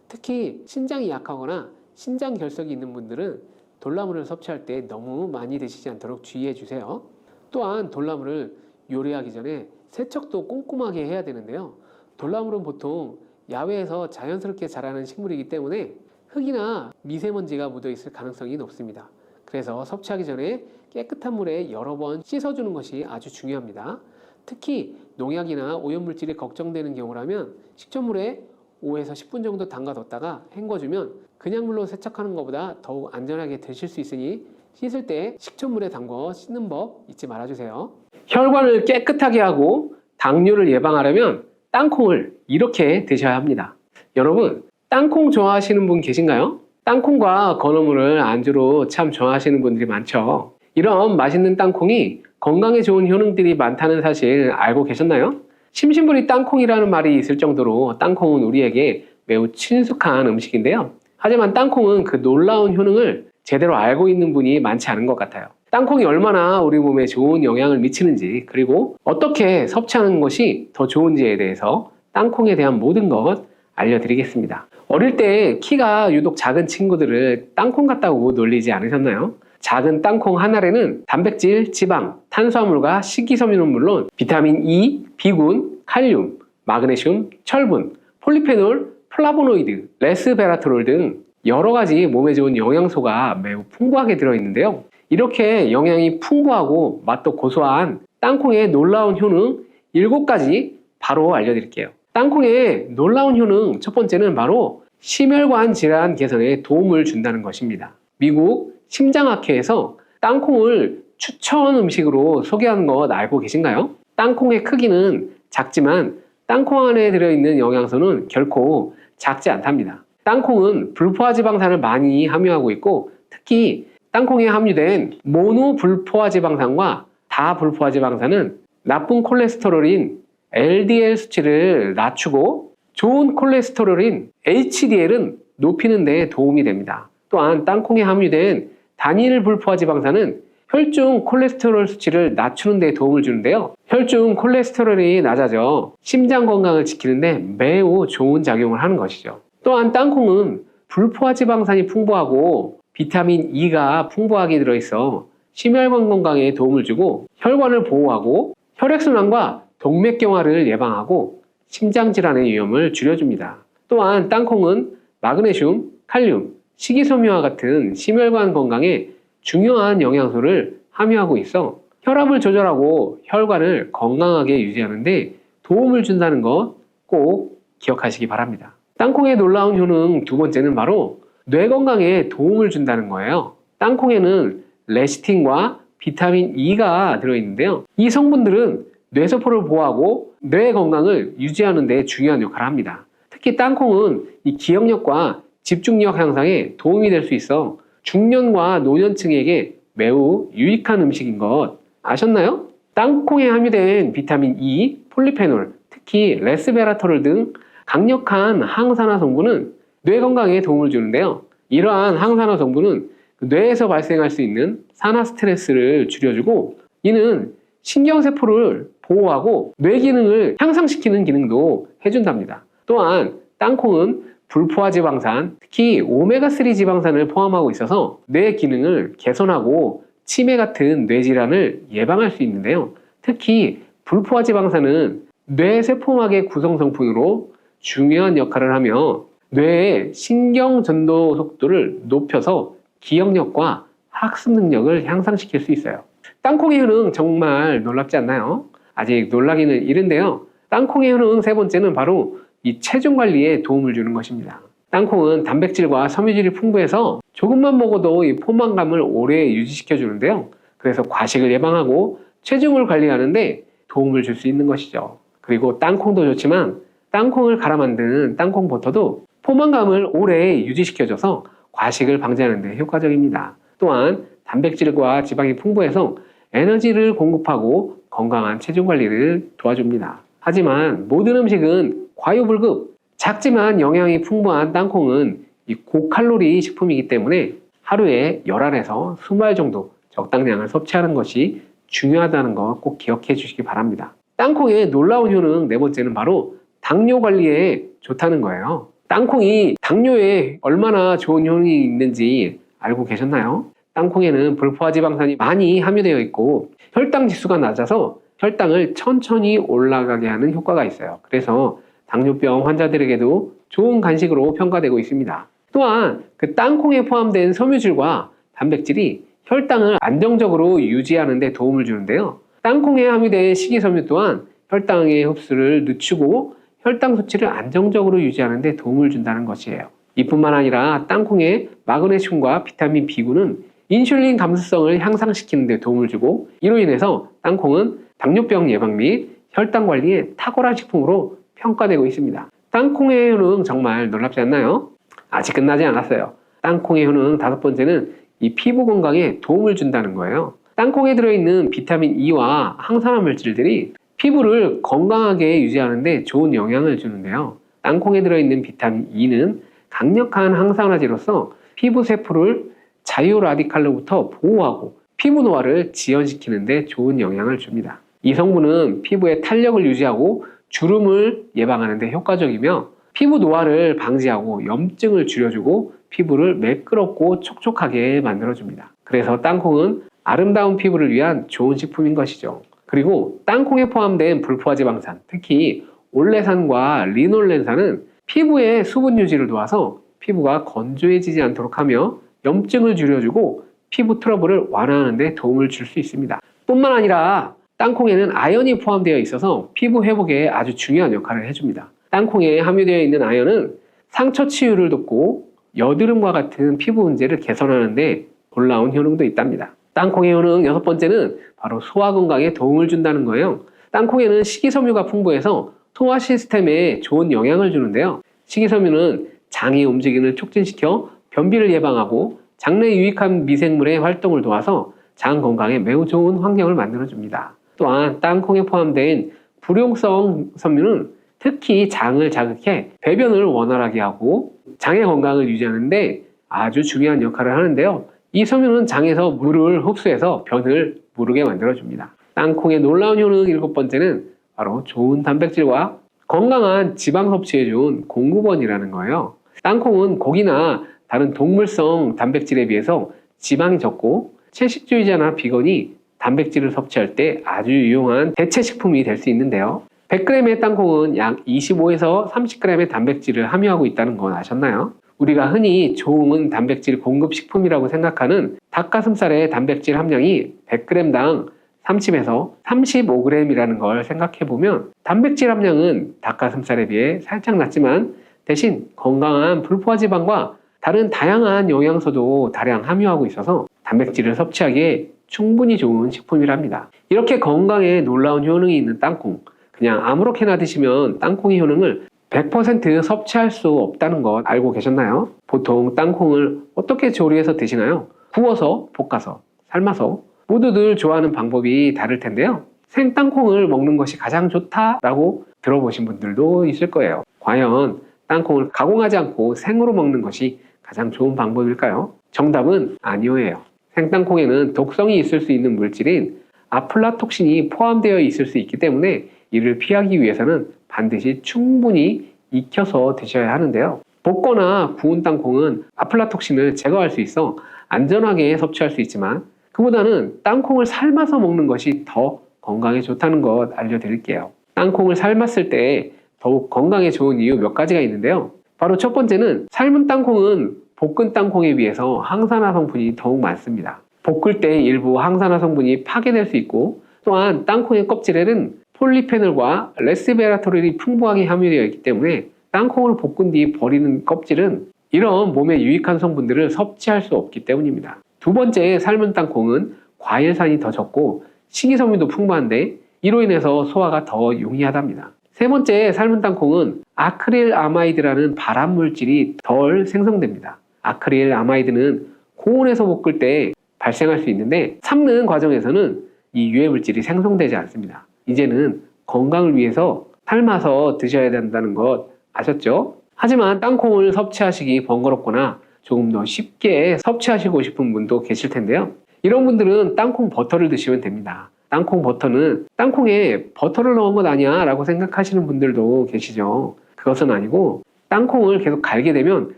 특히 신장이 약하거나 신장 결석이 있는 분들은 돌나물을 섭취할 때 너무 많이 드시지 않도록 주의해 주세요. 또한 돌나물을 요리하기 전에 세척도 꼼꼼하게 해야 되는데요. 돌나물은 보통 야외에서 자연스럽게 자라는 식물이기 때문에 흙이나 미세먼지가 묻어 있을 가능성이 높습니다. 그래서 섭취하기 전에 깨끗한 물에 여러 번 씻어주는 것이 아주 중요합니다. 특히 농약이나 오염물질이 걱정되는 경우라면 식초물에 5에서 10분 정도 담가뒀다가 헹궈주면 그냥 물로 세척하는 것보다 더욱 안전하게 드실 수 있으니 씻을 때 식초물에 담궈 씻는 법 잊지 말아주세요. 혈관을 깨끗하게 하고 당뇨를 예방하려면 땅콩을 이렇게 드셔야 합니다. 여러분, 땅콩 좋아하시는 분 계신가요? 땅콩과 건어물을 안주로 참 좋아하시는 분들이 많죠. 이런 맛있는 땅콩이 건강에 좋은 효능들이 많다는 사실 알고 계셨나요? 심심부리 땅콩이라는 말이 있을 정도로 땅콩은 우리에게 매우 친숙한 음식인데요. 하지만 땅콩은 그 놀라운 효능을 제대로 알고 있는 분이 많지 않은 것 같아요. 땅콩이 얼마나 우리 몸에 좋은 영향을 미치는지, 그리고 어떻게 섭취하는 것이 더 좋은지에 대해서 땅콩에 대한 모든 것 알려드리겠습니다. 어릴 때 키가 유독 작은 친구들을 땅콩 같다고 놀리지 않으셨나요? 작은 땅콩 한 알에는 단백질, 지방, 탄수화물과 식이섬유는 물론 비타민 E, 비군, 칼륨, 마그네슘, 철분, 폴리페놀, 플라보노이드, 레스베라트롤 등 여러 가지 몸에 좋은 영양소가 매우 풍부하게 들어있는데요. 이렇게 영양이 풍부하고 맛도 고소한 땅콩의 놀라운 효능 7가지 바로 알려드릴게요. 땅콩의 놀라운 효능 첫 번째는 바로 심혈관 질환 개선에 도움을 준다는 것입니다. 미국 심장학회에서 땅콩을 추천 음식으로 소개한 것 알고 계신가요? 땅콩의 크기는 작지만 땅콩 안에 들어있는 영양소는 결코 작지 않답니다. 땅콩은 불포화지방산을 많이 함유하고 있고 특히 땅콩에 함유된 모노불포화지방산과 다불포화지방산은 나쁜 콜레스테롤인 LDL 수치를 낮추고 좋은 콜레스테롤인 HDL은 높이는 데 도움이 됩니다. 또한 땅콩에 함유된 단일 불포화 지방산은 혈중 콜레스테롤 수치를 낮추는 데 도움을 주는데요. 혈중 콜레스테롤이 낮아져 심장 건강을 지키는 데 매우 좋은 작용을 하는 것이죠. 또한 땅콩은 불포화 지방산이 풍부하고 비타민 E가 풍부하게 들어있어 심혈관 건강에 도움을 주고 혈관을 보호하고 혈액순환과 동맥경화를 예방하고 심장질환의 위험을 줄여줍니다. 또한 땅콩은 마그네슘, 칼륨, 식이섬유와 같은 심혈관 건강에 중요한 영양소를 함유하고 있어 혈압을 조절하고 혈관을 건강하게 유지하는 데 도움을 준다는 것 꼭 기억하시기 바랍니다. 땅콩의 놀라운 효능 두 번째는 바로 뇌 건강에 도움을 준다는 거예요. 땅콩에는 레시틴과 비타민 E가 들어있는데요. 이 성분들은 뇌세포를 보호하고 뇌 건강을 유지하는 데 중요한 역할을 합니다. 특히 땅콩은 이 기억력과 집중력 향상에 도움이 될 수 있어 중년과 노년층에게 매우 유익한 음식인 것 아셨나요? 땅콩에 함유된 비타민 E, 폴리페놀, 특히 레스베라토롤 등 강력한 항산화 성분은 뇌 건강에 도움을 주는데요. 이러한 항산화 성분은 뇌에서 발생할 수 있는 산화 스트레스를 줄여주고 이는 신경세포를 보호하고 뇌 기능을 향상시키는 기능도 해준답니다. 또한 땅콩은 불포화 지방산, 특히 오메가3 지방산을 포함하고 있어서 뇌 기능을 개선하고 치매 같은 뇌질환을 예방할 수 있는데요. 특히 불포화 지방산은 뇌세포막의 구성성분으로 중요한 역할을 하며 뇌의 신경전도 속도를 높여서 기억력과 학습 능력을 향상시킬 수 있어요. 땅콩의 효능 정말 놀랍지 않나요? 아직 놀라기는 이른데요. 땅콩의 효능 세 번째는 바로 이 체중 관리에 도움을 주는 것입니다. 땅콩은 단백질과 섬유질이 풍부해서 조금만 먹어도 이 포만감을 오래 유지시켜 주는데요. 그래서 과식을 예방하고 체중을 관리하는데 도움을 줄 수 있는 것이죠. 그리고 땅콩도 좋지만 땅콩을 갈아 만드는 땅콩 버터도 포만감을 오래 유지시켜줘서 과식을 방지하는 데 효과적입니다. 또한 단백질과 지방이 풍부해서 에너지를 공급하고 건강한 체중 관리를 도와줍니다. 하지만 모든 음식은 과유불급, 작지만 영양이 풍부한 땅콩은 이 고칼로리 식품이기 때문에 하루에 10알에서 20알 정도 적당량을 섭취하는 것이 중요하다는 거 꼭 기억해 주시기 바랍니다. 땅콩의 놀라운 효능 네 번째는 바로 당뇨 관리에 좋다는 거예요. 땅콩이 당뇨에 얼마나 좋은 효능이 있는지 알고 계셨나요? 땅콩에는 불포화 지방산이 많이 함유되어 있고 혈당 지수가 낮아서 혈당을 천천히 올라가게 하는 효과가 있어요. 그래서 당뇨병 환자들에게도 좋은 간식으로 평가되고 있습니다. 또한 그 땅콩에 포함된 섬유질과 단백질이 혈당을 안정적으로 유지하는 데 도움을 주는데요. 땅콩에 함유된 식이섬유 또한 혈당의 흡수를 늦추고 혈당 수치를 안정적으로 유지하는 데 도움을 준다는 것이에요. 이뿐만 아니라 땅콩의 마그네슘과 비타민 B군은 인슐린 감수성을 향상시키는 데 도움을 주고 이로 인해서 땅콩은 당뇨병 예방 및 혈당 관리에 탁월한 식품으로 평가되고 있습니다. 땅콩의 효능 정말 놀랍지 않나요? 아직 끝나지 않았어요. 땅콩의 효능 다섯 번째는 이 피부 건강에 도움을 준다는 거예요. 땅콩에 들어있는 비타민 E와 항산화 물질들이 피부를 건강하게 유지하는 데 좋은 영향을 주는데요. 땅콩에 들어있는 비타민 E는 강력한 항산화제로서 피부 세포를 자유 라디칼로부터 보호하고 피부 노화를 지연시키는 데 좋은 영향을 줍니다. 이 성분은 피부의 탄력을 유지하고 주름을 예방하는 데 효과적이며 피부 노화를 방지하고 염증을 줄여주고 피부를 매끄럽고 촉촉하게 만들어줍니다. 그래서 땅콩은 아름다운 피부를 위한 좋은 식품인 것이죠. 그리고 땅콩에 포함된 불포화 지방산, 특히 올레산과 리놀렌산은 피부의 수분 유지를 도와서 피부가 건조해지지 않도록 하며 염증을 줄여주고 피부 트러블을 완화하는 데 도움을 줄 수 있습니다. 뿐만 아니라 땅콩에는 아연이 포함되어 있어서 피부 회복에 아주 중요한 역할을 해줍니다. 땅콩에 함유되어 있는 아연은 상처 치유를 돕고 여드름과 같은 피부 문제를 개선하는 데 놀라운 효능도 있답니다. 땅콩의 효능 여섯 번째는 바로 소화 건강에 도움을 준다는 거예요. 땅콩에는 식이섬유가 풍부해서 소화 시스템에 좋은 영향을 주는데요. 식이섬유는 장의 움직임을 촉진시켜 변비를 예방하고 장내에 유익한 미생물의 활동을 도와서 장 건강에 매우 좋은 환경을 만들어줍니다. 또한 땅콩에 포함된 불용성 섬유는 특히 장을 자극해 배변을 원활하게 하고 장의 건강을 유지하는데 아주 중요한 역할을 하는데요. 이 섬유는 장에서 물을 흡수해서 변을 무르게 만들어줍니다. 땅콩의 놀라운 효능 7번째는 바로 좋은 단백질과 건강한 지방 섭취에 좋은 공급원이라는 거예요. 땅콩은 고기나 다른 동물성 단백질에 비해서 지방이 적고 채식주의자나 비건이 단백질을 섭취할 때 아주 유용한 대체 식품이 될 수 있는데요. 100g의 땅콩은 약 25에서 30g의 단백질을 함유하고 있다는 건 아셨나요? 우리가 흔히 좋은 단백질 공급 식품이라고 생각하는 닭가슴살의 단백질 함량이 100g당 30에서 35g이라는 걸 생각해보면 단백질 함량은 닭가슴살에 비해 살짝 낮지만 대신 건강한 불포화지방과 다른 다양한 영양소도 다량 함유하고 있어서 단백질을 섭취하기에 충분히 좋은 식품이랍니다. 이렇게 건강에 놀라운 효능이 있는 땅콩, 그냥 아무렇게나 드시면 땅콩의 효능을 100% 섭취할 수 없다는 것 알고 계셨나요? 보통 땅콩을 어떻게 조리해서 드시나요? 구워서, 볶아서, 삶아서 모두들 좋아하는 방법이 다를 텐데요. 생 땅콩을 먹는 것이 가장 좋다라고 들어보신 분들도 있을 거예요. 과연 땅콩을 가공하지 않고 생으로 먹는 것이 가장 좋은 방법일까요? 정답은 아니오예요. 생땅콩에는 독성이 있을 수 있는 물질인 아플라톡신이 포함되어 있을 수 있기 때문에 이를 피하기 위해서는 반드시 충분히 익혀서 드셔야 하는데요. 볶거나 구운 땅콩은 아플라톡신을 제거할 수 있어 안전하게 섭취할 수 있지만 그보다는 땅콩을 삶아서 먹는 것이 더 건강에 좋다는 것 알려드릴게요. 땅콩을 삶았을 때 더욱 건강에 좋은 이유 몇 가지가 있는데요. 바로 첫 번째는 삶은 땅콩은 볶은 땅콩에 비해서 항산화 성분이 더욱 많습니다. 볶을 때 일부 항산화 성분이 파괴될 수 있고 또한 땅콩의 껍질에는 폴리페놀과 레스베라토롤이 풍부하게 함유되어 있기 때문에 땅콩을 볶은 뒤 버리는 껍질은 이런 몸에 유익한 성분들을 섭취할 수 없기 때문입니다. 두 번째, 삶은 땅콩은 과일산이 더 적고 식이섬유도 풍부한데 이로 인해서 소화가 더 용이하답니다. 세 번째, 삶은 땅콩은 아크릴아마이드라는 발암 물질이 덜 생성됩니다. 아크릴아마이드는 고온에서 볶을 때 발생할 수 있는데 삶는 과정에서는 이 유해 물질이 생성되지 않습니다. 이제는 건강을 위해서 삶아서 드셔야 된다는 것 아셨죠? 하지만 땅콩을 섭취하시기 번거롭거나 조금 더 쉽게 섭취하시고 싶은 분도 계실 텐데요. 이런 분들은 땅콩 버터를 드시면 됩니다. 땅콩 버터는 땅콩에 버터를 넣은 것 아니야 라고 생각하시는 분들도 계시죠. 그것은 아니고 땅콩을 계속 갈게 되면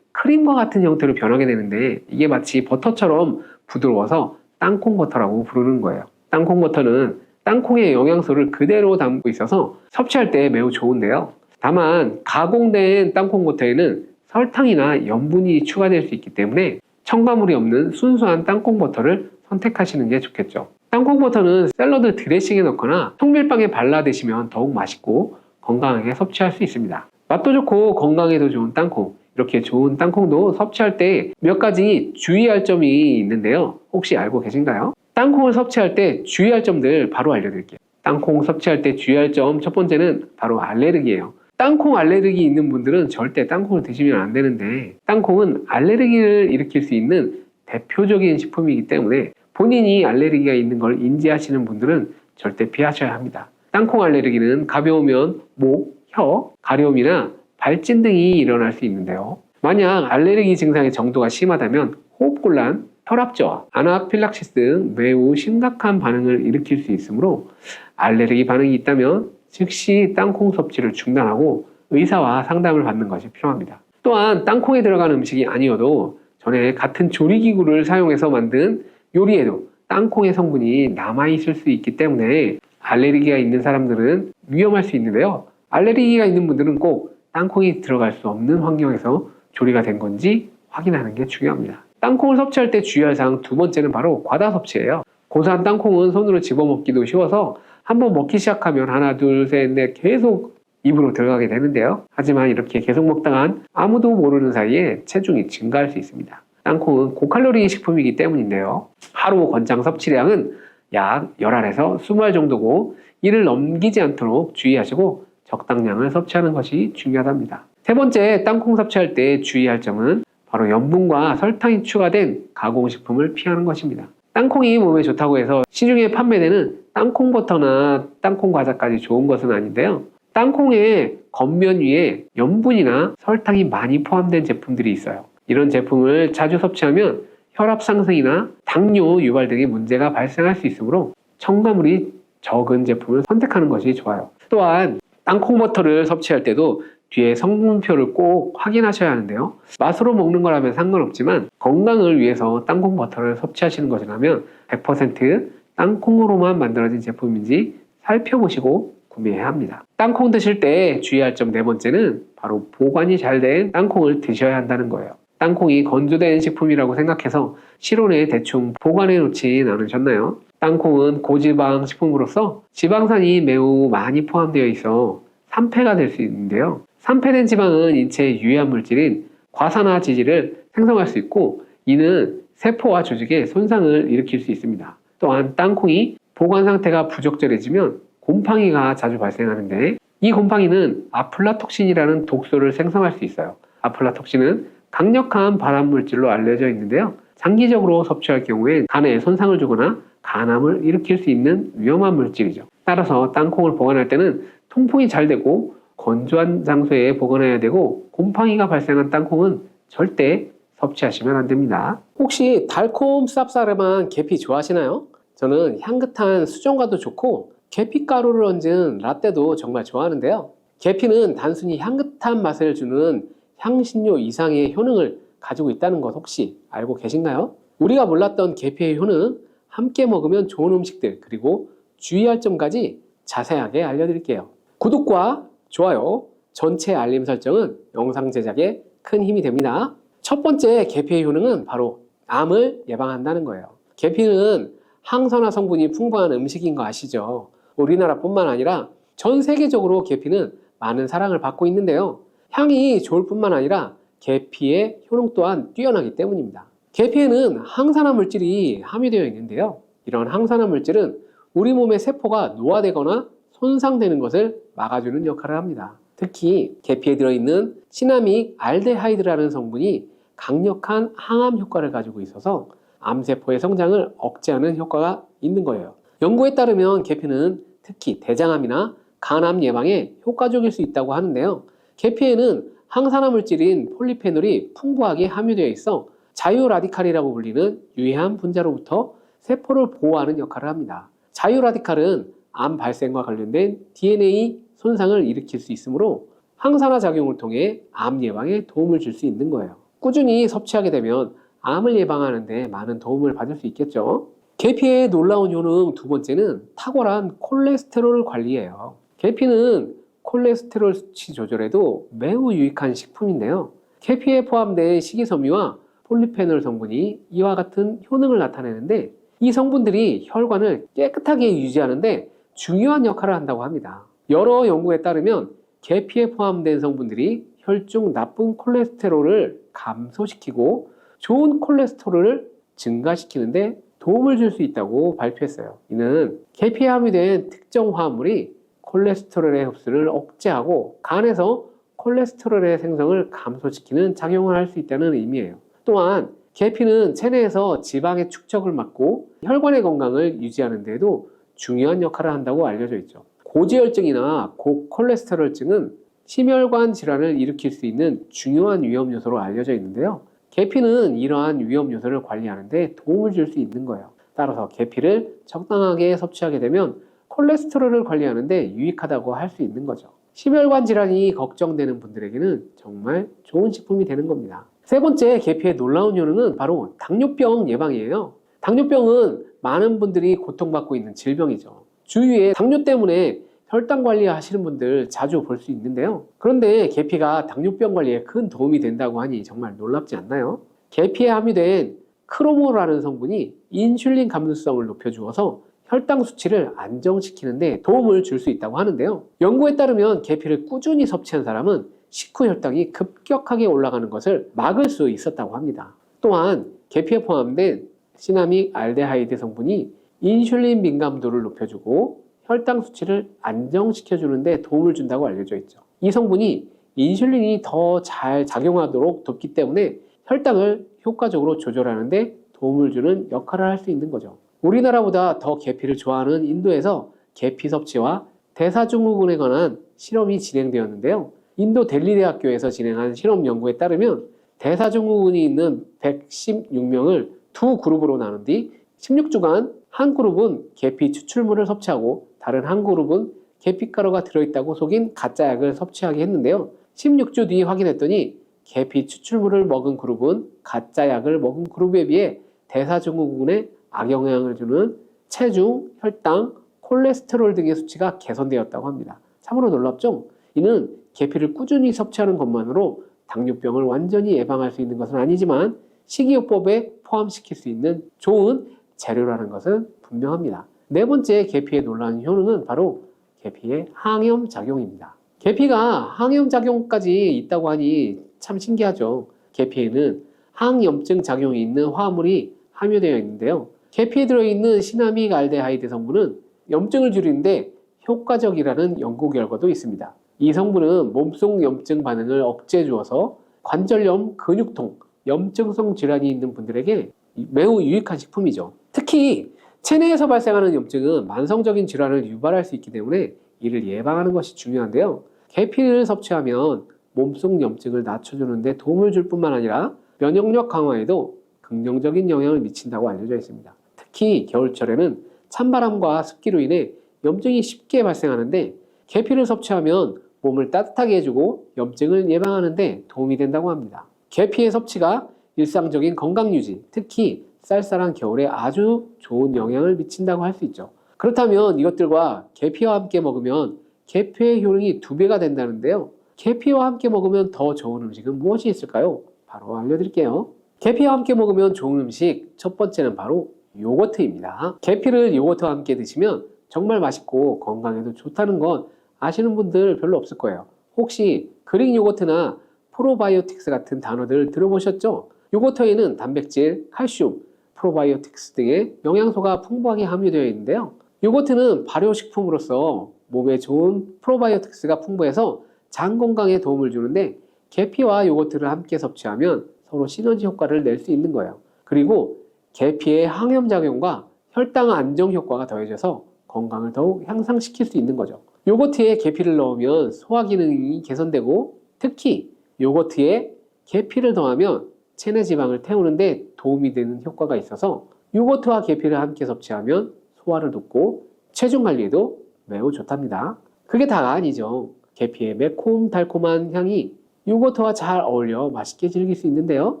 크림과 같은 형태로 변하게 되는데 이게 마치 버터처럼 부드러워서 땅콩 버터라고 부르는 거예요. 땅콩 버터는 땅콩의 영양소를 그대로 담고 있어서 섭취할 때 매우 좋은데요. 다만 가공된 땅콩 버터에는 설탕이나 염분이 추가될 수 있기 때문에 첨가물이 없는 순수한 땅콩 버터를 선택하시는 게 좋겠죠. 땅콩 버터는 샐러드 드레싱에 넣거나 통밀빵에 발라 드시면 더욱 맛있고 건강하게 섭취할 수 있습니다. 맛도 좋고 건강에도 좋은 땅콩, 이렇게 좋은 땅콩도 섭취할 때 몇 가지 주의할 점이 있는데요. 혹시 알고 계신가요? 땅콩을 섭취할 때 주의할 점들 바로 알려드릴게요. 땅콩 섭취할 때 주의할 점 첫 번째는 바로 알레르기예요. 땅콩 알레르기 있는 분들은 절대 땅콩을 드시면 안 되는데 땅콩은 알레르기를 일으킬 수 있는 대표적인 식품이기 때문에 본인이 알레르기가 있는 걸 인지하시는 분들은 절대 피하셔야 합니다. 땅콩 알레르기는 가벼우면 목, 혀, 가려움이나 발진 등이 일어날 수 있는데요. 만약 알레르기 증상의 정도가 심하다면 호흡곤란, 혈압저하, 아나필락시스 등 매우 심각한 반응을 일으킬 수 있으므로 알레르기 반응이 있다면 즉시 땅콩 섭취를 중단하고 의사와 상담을 받는 것이 필요합니다. 또한 땅콩에 들어간 음식이 아니어도 전에 같은 조리기구를 사용해서 만든 요리에도 땅콩의 성분이 남아있을 수 있기 때문에 알레르기가 있는 사람들은 위험할 수 있는데요. 알레르기가 있는 분들은 꼭 땅콩이 들어갈 수 없는 환경에서 조리가 된 건지 확인하는 게 중요합니다. 땅콩을 섭취할 때 주의할 사항 두 번째는 바로 과다 섭취예요. 고사한 땅콩은 손으로 집어먹기도 쉬워서 한번 먹기 시작하면 하나, 둘, 셋, 넷 계속 입으로 들어가게 되는데요. 하지만 이렇게 계속 먹다간 아무도 모르는 사이에 체중이 증가할 수 있습니다. 땅콩은 고칼로리 식품이기 때문인데요. 하루 권장 섭취량은 약 10알에서 20알 정도고 이를 넘기지 않도록 주의하시고 적당량을 섭취하는 것이 중요하답니다. 세 번째, 땅콩 섭취할 때 주의할 점은 바로 염분과 설탕이 추가된 가공식품을 피하는 것입니다. 땅콩이 몸에 좋다고 해서 시중에 판매되는 땅콩 버터나 땅콩 과자까지 좋은 것은 아닌데요. 땅콩의 겉면 위에 염분이나 설탕이 많이 포함된 제품들이 있어요. 이런 제품을 자주 섭취하면 혈압 상승이나 당뇨 유발 등의 문제가 발생할 수 있으므로 첨가물이 적은 제품을 선택하는 것이 좋아요. 또한 땅콩 버터를 섭취할 때도 뒤에 성분표를 꼭 확인하셔야 하는데요. 맛으로 먹는 거라면 상관없지만 건강을 위해서 땅콩 버터를 섭취하시는 것이라면 100% 땅콩으로만 만들어진 제품인지 살펴보시고 구매해야 합니다. 땅콩 드실 때 주의할 점 네 번째는 바로 보관이 잘 된 땅콩을 드셔야 한다는 거예요. 땅콩이 건조된 식품이라고 생각해서 실온에 대충 보관해 놓진 않으셨나요? 땅콩은 고지방 식품으로서 지방산이 매우 많이 포함되어 있어 산패가 될 수 있는데요. 산패된 지방은 인체에 유해한 물질인 과산화지질을 생성할 수 있고 이는 세포와 조직에 손상을 일으킬 수 있습니다. 또한 땅콩이 보관 상태가 부적절해지면 곰팡이가 자주 발생하는데 이 곰팡이는 아플라톡신이라는 독소를 생성할 수 있어요. 아플라톡신은 강력한 발암물질로 알려져 있는데요. 장기적으로 섭취할 경우에 간에 손상을 주거나 간암을 일으킬 수 있는 위험한 물질이죠. 따라서 땅콩을 보관할 때는 통풍이 잘 되고 건조한 장소에 보관해야 되고 곰팡이가 발생한 땅콩은 절대 섭취하시면 안 됩니다. 혹시 달콤 쌉싸름한 계피 좋아하시나요? 저는 향긋한 수정과도 좋고 계피가루를 얹은 라떼도 정말 좋아하는데요. 계피는 단순히 향긋한 맛을 주는 향신료 이상의 효능을 가지고 있다는 것 혹시 알고 계신가요? 우리가 몰랐던 계피의 효능, 함께 먹으면 좋은 음식들, 그리고 주의할 점까지 자세하게 알려드릴게요. 구독과 좋아요, 전체 알림 설정은 영상 제작에 큰 힘이 됩니다. 첫 번째 계피의 효능은 바로 암을 예방한다는 거예요. 계피는 항산화 성분이 풍부한 음식인 거 아시죠? 우리나라뿐만 아니라 전 세계적으로 계피는 많은 사랑을 받고 있는데요. 향이 좋을 뿐만 아니라 계피의 효능 또한 뛰어나기 때문입니다. 계피에는 항산화 물질이 함유되어 있는데요. 이런 항산화 물질은 우리 몸의 세포가 노화되거나 손상되는 것을 막아주는 역할을 합니다. 특히 계피에 들어있는 시나믹 알데하이드라는 성분이 강력한 항암 효과를 가지고 있어서 암세포의 성장을 억제하는 효과가 있는 거예요. 연구에 따르면 계피는 특히 대장암이나 간암 예방에 효과적일 수 있다고 하는데요. 계피에는 항산화 물질인 폴리페놀이 풍부하게 함유되어 있어 자유라디칼이라고 불리는 유해한 분자로부터 세포를 보호하는 역할을 합니다. 자유라디칼은 암 발생과 관련된 DNA 손상을 일으킬 수 있으므로 항산화 작용을 통해 암 예방에 도움을 줄 수 있는 거예요. 꾸준히 섭취하게 되면 암을 예방하는 데 많은 도움을 받을 수 있겠죠. 계피의 놀라운 효능 두 번째는 탁월한 콜레스테롤 관리예요. 계피는 콜레스테롤 수치 조절에도 매우 유익한 식품인데요. 계피에 포함된 식이섬유와 폴리페놀 성분이 이와 같은 효능을 나타내는데 이 성분들이 혈관을 깨끗하게 유지하는데 중요한 역할을 한다고 합니다. 여러 연구에 따르면 계피에 포함된 성분들이 혈중 나쁜 콜레스테롤을 감소시키고 좋은 콜레스테롤을 증가시키는데 도움을 줄 수 있다고 발표했어요. 이는 계피에 함유된 특정 화합물이 콜레스테롤의 흡수를 억제하고 간에서 콜레스테롤의 생성을 감소시키는 작용을 할 수 있다는 의미예요. 또한 계피는 체내에서 지방의 축적을 막고 혈관의 건강을 유지하는 데에도 중요한 역할을 한다고 알려져 있죠. 고지혈증이나 고콜레스테롤증은 심혈관 질환을 일으킬 수 있는 중요한 위험 요소로 알려져 있는데요. 계피는 이러한 위험 요소를 관리하는 데 도움을 줄 수 있는 거예요. 따라서 계피를 적당하게 섭취하게 되면 콜레스테롤을 관리하는 데 유익하다고 할 수 있는 거죠. 심혈관 질환이 걱정되는 분들에게는 정말 좋은 식품이 되는 겁니다. 세 번째 계피의 놀라운 효능은 바로 당뇨병 예방이에요. 당뇨병은 많은 분들이 고통받고 있는 질병이죠. 주위에 당뇨 때문에 혈당 관리하시는 분들 자주 볼 수 있는데요. 그런데 계피가 당뇨병 관리에 큰 도움이 된다고 하니 정말 놀랍지 않나요? 계피에 함유된 크로모라는 성분이 인슐린 감수성을 높여주어서 혈당 수치를 안정시키는 데 도움을 줄 수 있다고 하는데요. 연구에 따르면 계피를 꾸준히 섭취한 사람은 식후 혈당이 급격하게 올라가는 것을 막을 수 있었다고 합니다. 또한 계피에 포함된 시나믹 알데하이드 성분이 인슐린 민감도를 높여주고 혈당 수치를 안정시켜주는 데 도움을 준다고 알려져 있죠. 이 성분이 인슐린이 더 잘 작용하도록 돕기 때문에 혈당을 효과적으로 조절하는 데 도움을 주는 역할을 할 수 있는 거죠. 우리나라보다 더 계피를 좋아하는 인도에서 계피 섭취와 대사증후군에 관한 실험이 진행되었는데요. 인도 델리 대학교에서 진행한 실험 연구에 따르면 대사증후군이 있는 116명을 두 그룹으로 나눈 뒤 16주간 한 그룹은 계피 추출물을 섭취하고 다른 한 그룹은 계피가루가 들어있다고 속인 가짜 약을 섭취하게 했는데요. 16주 뒤 확인했더니 계피 추출물을 먹은 그룹은 가짜 약을 먹은 그룹에 비해 대사증후군에 악영향을 주는 체중, 혈당, 콜레스테롤 등의 수치가 개선되었다고 합니다. 참으로 놀랍죠? 이는 계피를 꾸준히 섭취하는 것만으로 당뇨병을 완전히 예방할 수 있는 것은 아니지만 식이요법에 포함시킬 수 있는 좋은 재료라는 것은 분명합니다. 네 번째 계피의 놀라운 효능은 바로 계피의 항염 작용입니다. 계피가 항염 작용까지 있다고 하니 참 신기하죠. 계피에는 항염증 작용이 있는 화합물이 함유되어 있는데요. 계피에 들어있는 시나믹 알데하이드 성분은 염증을 줄이는데 효과적이라는 연구 결과도 있습니다. 이 성분은 몸속 염증 반응을 억제해 주어서 관절염, 근육통, 염증성 질환이 있는 분들에게 매우 유익한 식품이죠. 특히 체내에서 발생하는 염증은 만성적인 질환을 유발할 수 있기 때문에 이를 예방하는 것이 중요한데요. 계피를 섭취하면 몸속 염증을 낮춰주는 데 도움을 줄 뿐만 아니라 면역력 강화에도 긍정적인 영향을 미친다고 알려져 있습니다. 특히 겨울철에는 찬바람과 습기로 인해 염증이 쉽게 발생하는데 계피를 섭취하면 몸을 따뜻하게 해주고 염증을 예방하는 데 도움이 된다고 합니다. 계피의 섭취가 일상적인 건강 유지, 특히 쌀쌀한 겨울에 아주 좋은 영향을 미친다고 할 수 있죠. 그렇다면 이것들과 계피와 함께 먹으면 계피의 효능이 2배가 된다는데요. 계피와 함께 먹으면 더 좋은 음식은 무엇이 있을까요? 바로 알려드릴게요. 계피와 함께 먹으면 좋은 음식, 첫 번째는 바로 요거트입니다. 계피를 요거트와 함께 드시면 정말 맛있고 건강에도 좋다는 건 아시는 분들 별로 없을 거예요. 혹시 그릭 요거트나 프로바이오틱스 같은 단어들 들어보셨죠? 요거트에는 단백질, 칼슘, 프로바이오틱스 등의 영양소가 풍부하게 함유되어 있는데요. 요거트는 발효식품으로서 몸에 좋은 프로바이오틱스가 풍부해서 장 건강에 도움을 주는데 계피와 요거트를 함께 섭취하면 서로 시너지 효과를 낼 수 있는 거예요. 그리고 계피의 항염작용과 혈당 안정 효과가 더해져서 건강을 더욱 향상시킬 수 있는 거죠. 요거트에 계피를 넣으면 소화 기능이 개선되고 특히 요거트에 계피를 더하면 체내 지방을 태우는데 도움이 되는 효과가 있어서 요거트와 계피를 함께 섭취하면 소화를 돕고 체중 관리에도 매우 좋답니다. 그게 다가 아니죠. 계피의 매콤달콤한 향이 요거트와 잘 어울려 맛있게 즐길 수 있는데요.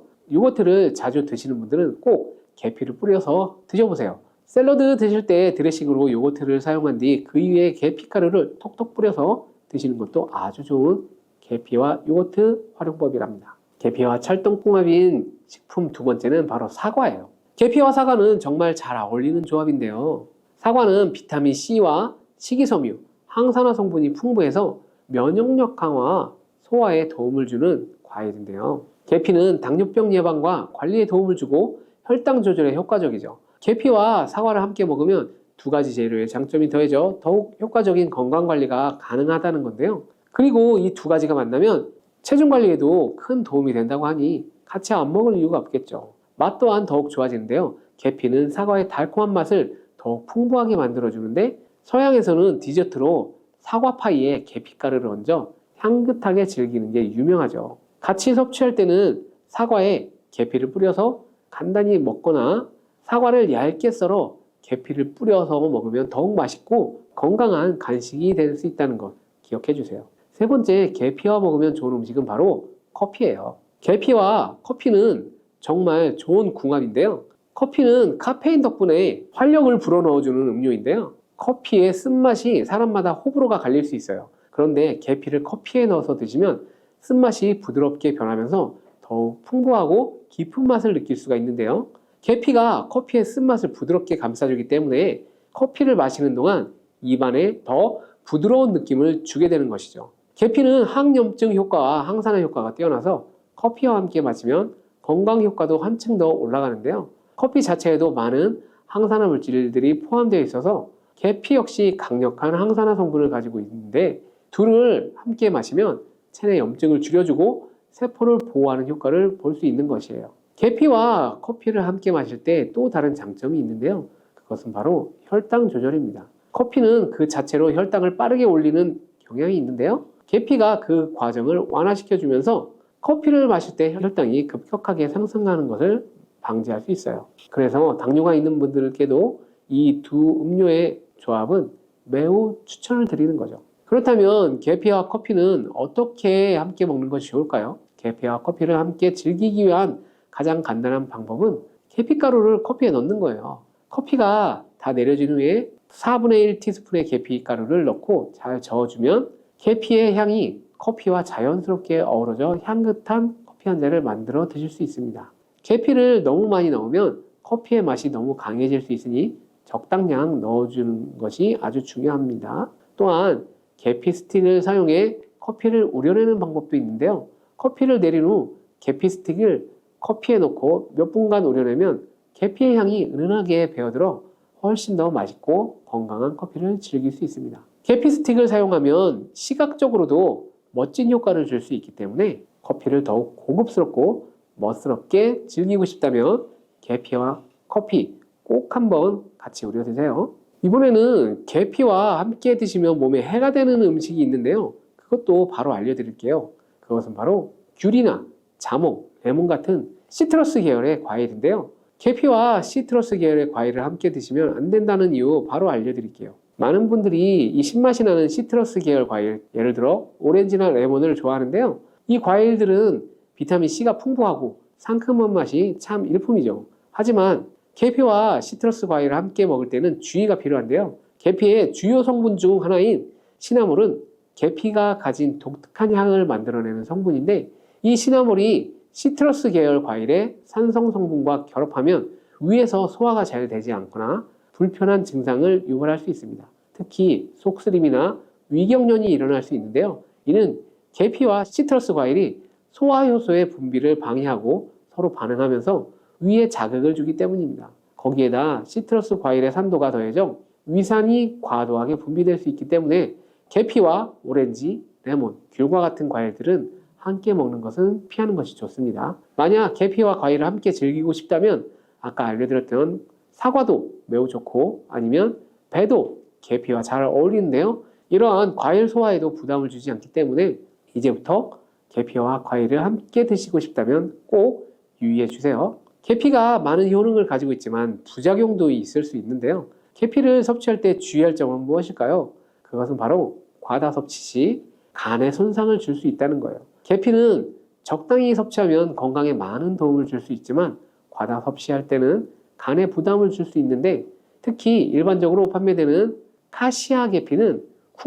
요거트를 자주 드시는 분들은 꼭 계피를 뿌려서 드셔보세요. 샐러드 드실 때 드레싱으로 요거트를 사용한 뒤 그 위에 계피가루를 톡톡 뿌려서 드시는 것도 아주 좋은 계피와 요거트 활용법이랍니다. 계피와 찰떡궁합인 식품 2번째는 바로 사과예요. 계피와 사과는 정말 잘 어울리는 조합인데요. 사과는 비타민 C와 식이섬유, 항산화 성분이 풍부해서 면역력 강화, 소화에 도움을 주는 과일인데요. 계피는 당뇨병 예방과 관리에 도움을 주고 혈당 조절에 효과적이죠. 계피와 사과를 함께 먹으면 2가지 재료의 장점이 더해져 더욱 효과적인 건강관리가 가능하다는 건데요. 그리고 이 2가지가 만나면 체중 관리에도 큰 도움이 된다고 하니 같이 안 먹을 이유가 없겠죠. 맛 또한 더욱 좋아지는데요. 계피는 사과의 달콤한 맛을 더욱 풍부하게 만들어주는데 서양에서는 디저트로 사과파이에 계피가루를 얹어 향긋하게 즐기는 게 유명하죠. 같이 섭취할 때는 사과에 계피를 뿌려서 간단히 먹거나 사과를 얇게 썰어 계피를 뿌려서 먹으면 더욱 맛있고 건강한 간식이 될 수 있다는 것 기억해 주세요. 3번째, 계피와 먹으면 좋은 음식은 바로 커피예요. 계피와 커피는 정말 좋은 궁합인데요. 커피는 카페인 덕분에 활력을 불어넣어주는 음료인데요. 커피의 쓴맛이 사람마다 호불호가 갈릴 수 있어요. 그런데 계피를 커피에 넣어서 드시면 쓴맛이 부드럽게 변하면서 더욱 풍부하고 깊은 맛을 느낄 수가 있는데요. 계피가 커피의 쓴맛을 부드럽게 감싸주기 때문에 커피를 마시는 동안 입안에 더 부드러운 느낌을 주게 되는 것이죠. 계피는 항염증 효과와 항산화 효과가 뛰어나서 커피와 함께 마시면 건강 효과도 한층 더 올라가는데요. 커피 자체에도 많은 항산화 물질들이 포함되어 있어서 계피 역시 강력한 항산화 성분을 가지고 있는데 둘을 함께 마시면 체내 염증을 줄여주고 세포를 보호하는 효과를 볼 수 있는 것이에요. 계피와 커피를 함께 마실 때 또 다른 장점이 있는데요. 그것은 바로 혈당 조절입니다. 커피는 그 자체로 혈당을 빠르게 올리는 경향이 있는데요. 계피가 그 과정을 완화시켜주면서 커피를 마실 때 혈당이 급격하게 상승하는 것을 방지할 수 있어요. 그래서 당뇨가 있는 분들께도 이 두 음료의 조합은 매우 추천을 드리는 거죠. 그렇다면 계피와 커피는 어떻게 함께 먹는 것이 좋을까요? 계피와 커피를 함께 즐기기 위한 가장 간단한 방법은 계피가루를 커피에 넣는 거예요. 커피가 다 내려진 후에 4분의 1티스푼의 계피가루를 넣고 잘 저어주면 계피의 향이 커피와 자연스럽게 어우러져 향긋한 커피 한 잔을 만들어 드실 수 있습니다. 계피를 너무 많이 넣으면 커피의 맛이 너무 강해질 수 있으니 적당량 넣어주는 것이 아주 중요합니다. 또한 계피 스틱을 사용해 커피를 우려내는 방법도 있는데요. 커피를 내린 후 계피 스틱을 커피에 넣고 몇 분간 우려내면 계피의 향이 은은하게 배어들어 훨씬 더 맛있고 건강한 커피를 즐길 수 있습니다. 계피 스틱을 사용하면 시각적으로도 멋진 효과를 줄 수 있기 때문에 커피를 더욱 고급스럽고 멋스럽게 즐기고 싶다면 계피와 커피 꼭 한번 같이 우려 드세요. 이번에는 계피와 함께 드시면 몸에 해가 되는 음식이 있는데요. 그것도 바로 알려드릴게요. 그것은 바로 귤이나 자몽, 레몬 같은 시트러스 계열의 과일인데요. 계피와 시트러스 계열의 과일을 함께 드시면 안 된다는 이유 바로 알려드릴게요. 많은 분들이 이 신맛이 나는 시트러스 계열 과일, 예를 들어 오렌지나 레몬을 좋아하는데요. 이 과일들은 비타민C가 풍부하고 상큼한 맛이 참 일품이죠. 하지만 계피와 시트러스 과일을 함께 먹을 때는 주의가 필요한데요. 계피의 주요 성분 중 하나인 시나몰은 계피가 가진 독특한 향을 만들어내는 성분인데 이 시나몰이 시트러스 계열 과일의 산성 성분과 결합하면 위에서 소화가 잘 되지 않거나 불편한 증상을 유발할 수 있습니다. 특히 속쓰림이나 위경련이 일어날 수 있는데요. 이는 계피와 시트러스 과일이 소화 효소의 분비를 방해하고 서로 반응하면서 위에 자극을 주기 때문입니다. 거기에다 시트러스 과일의 산도가 더해져 위산이 과도하게 분비될 수 있기 때문에 계피와 오렌지, 레몬, 귤과 같은 과일들은 함께 먹는 것은 피하는 것이 좋습니다. 만약 계피와 과일을 함께 즐기고 싶다면 아까 알려드렸던 사과도 매우 좋고 아니면 배도 계피와 잘 어울리는데요. 이러한 과일 소화에도 부담을 주지 않기 때문에 이제부터 계피와 과일을 함께 드시고 싶다면 꼭 유의해 주세요. 계피가 많은 효능을 가지고 있지만 부작용도 있을 수 있는데요. 계피를 섭취할 때 주의할 점은 무엇일까요? 그것은 바로 과다 섭취 시 간에 손상을 줄 수 있다는 거예요. 계피는 적당히 섭취하면 건강에 많은 도움을 줄 수 있지만 과다 섭취할 때는 간에 부담을 줄 수 있는데 특히 일반적으로 판매되는 카시아 계피는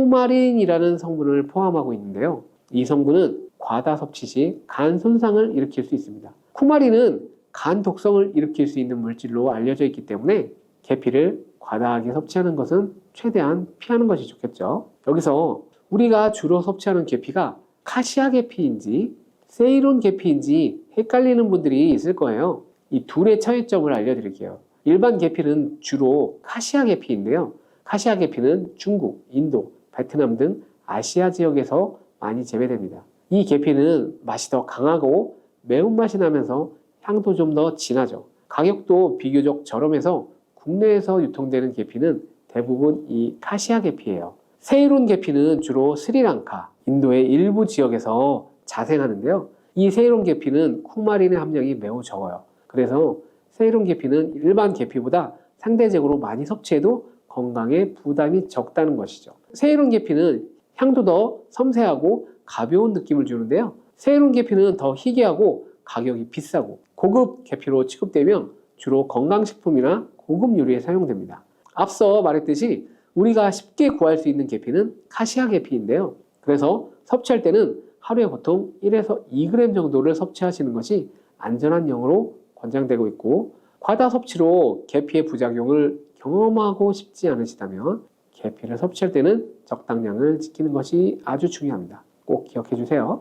쿠마린이라는 성분을 포함하고 있는데요. 이 성분은 과다 섭취 시 간 손상을 일으킬 수 있습니다. 쿠마린은 간 독성을 일으킬 수 있는 물질로 알려져 있기 때문에 계피를 과다하게 섭취하는 것은 최대한 피하는 것이 좋겠죠. 여기서 우리가 주로 섭취하는 계피가 카시아 계피인지 세이론 계피인지 헷갈리는 분들이 있을 거예요. 이 둘의 차이점을 알려드릴게요. 일반 계피는 주로 카시아 계피인데요. 카시아 계피는 중국, 인도, 베트남 등 아시아 지역에서 많이 재배됩니다. 이 계피는 맛이 더 강하고 매운맛이 나면서 향도 좀 더 진하죠. 가격도 비교적 저렴해서 국내에서 유통되는 계피는 대부분 이 카시아 계피예요. 세이론 계피는 주로 스리랑카, 인도의 일부 지역에서 자생하는데요. 이 세이론 계피는 쿠마린의 함량이 매우 적어요. 그래서 세이론 계피는 일반 계피보다 상대적으로 많이 섭취해도 건강에 부담이 적다는 것이죠. 세이론 계피는 향도 더 섬세하고 가벼운 느낌을 주는데요. 세이론 계피는 더 희귀하고 가격이 비싸고 고급 계피로 취급되며 주로 건강식품이나 고급 요리에 사용됩니다. 앞서 말했듯이 우리가 쉽게 구할 수 있는 계피는 카시아 계피인데요. 그래서 섭취할 때는 하루에 보통 1에서 2g 정도를 섭취하시는 것이 안전한 영으로 권장되고 있고 과다 섭취로 계피의 부작용을 경험하고 싶지 않으시다면 계피를 섭취할 때는 적당량을 지키는 것이 아주 중요합니다. 꼭 기억해 주세요.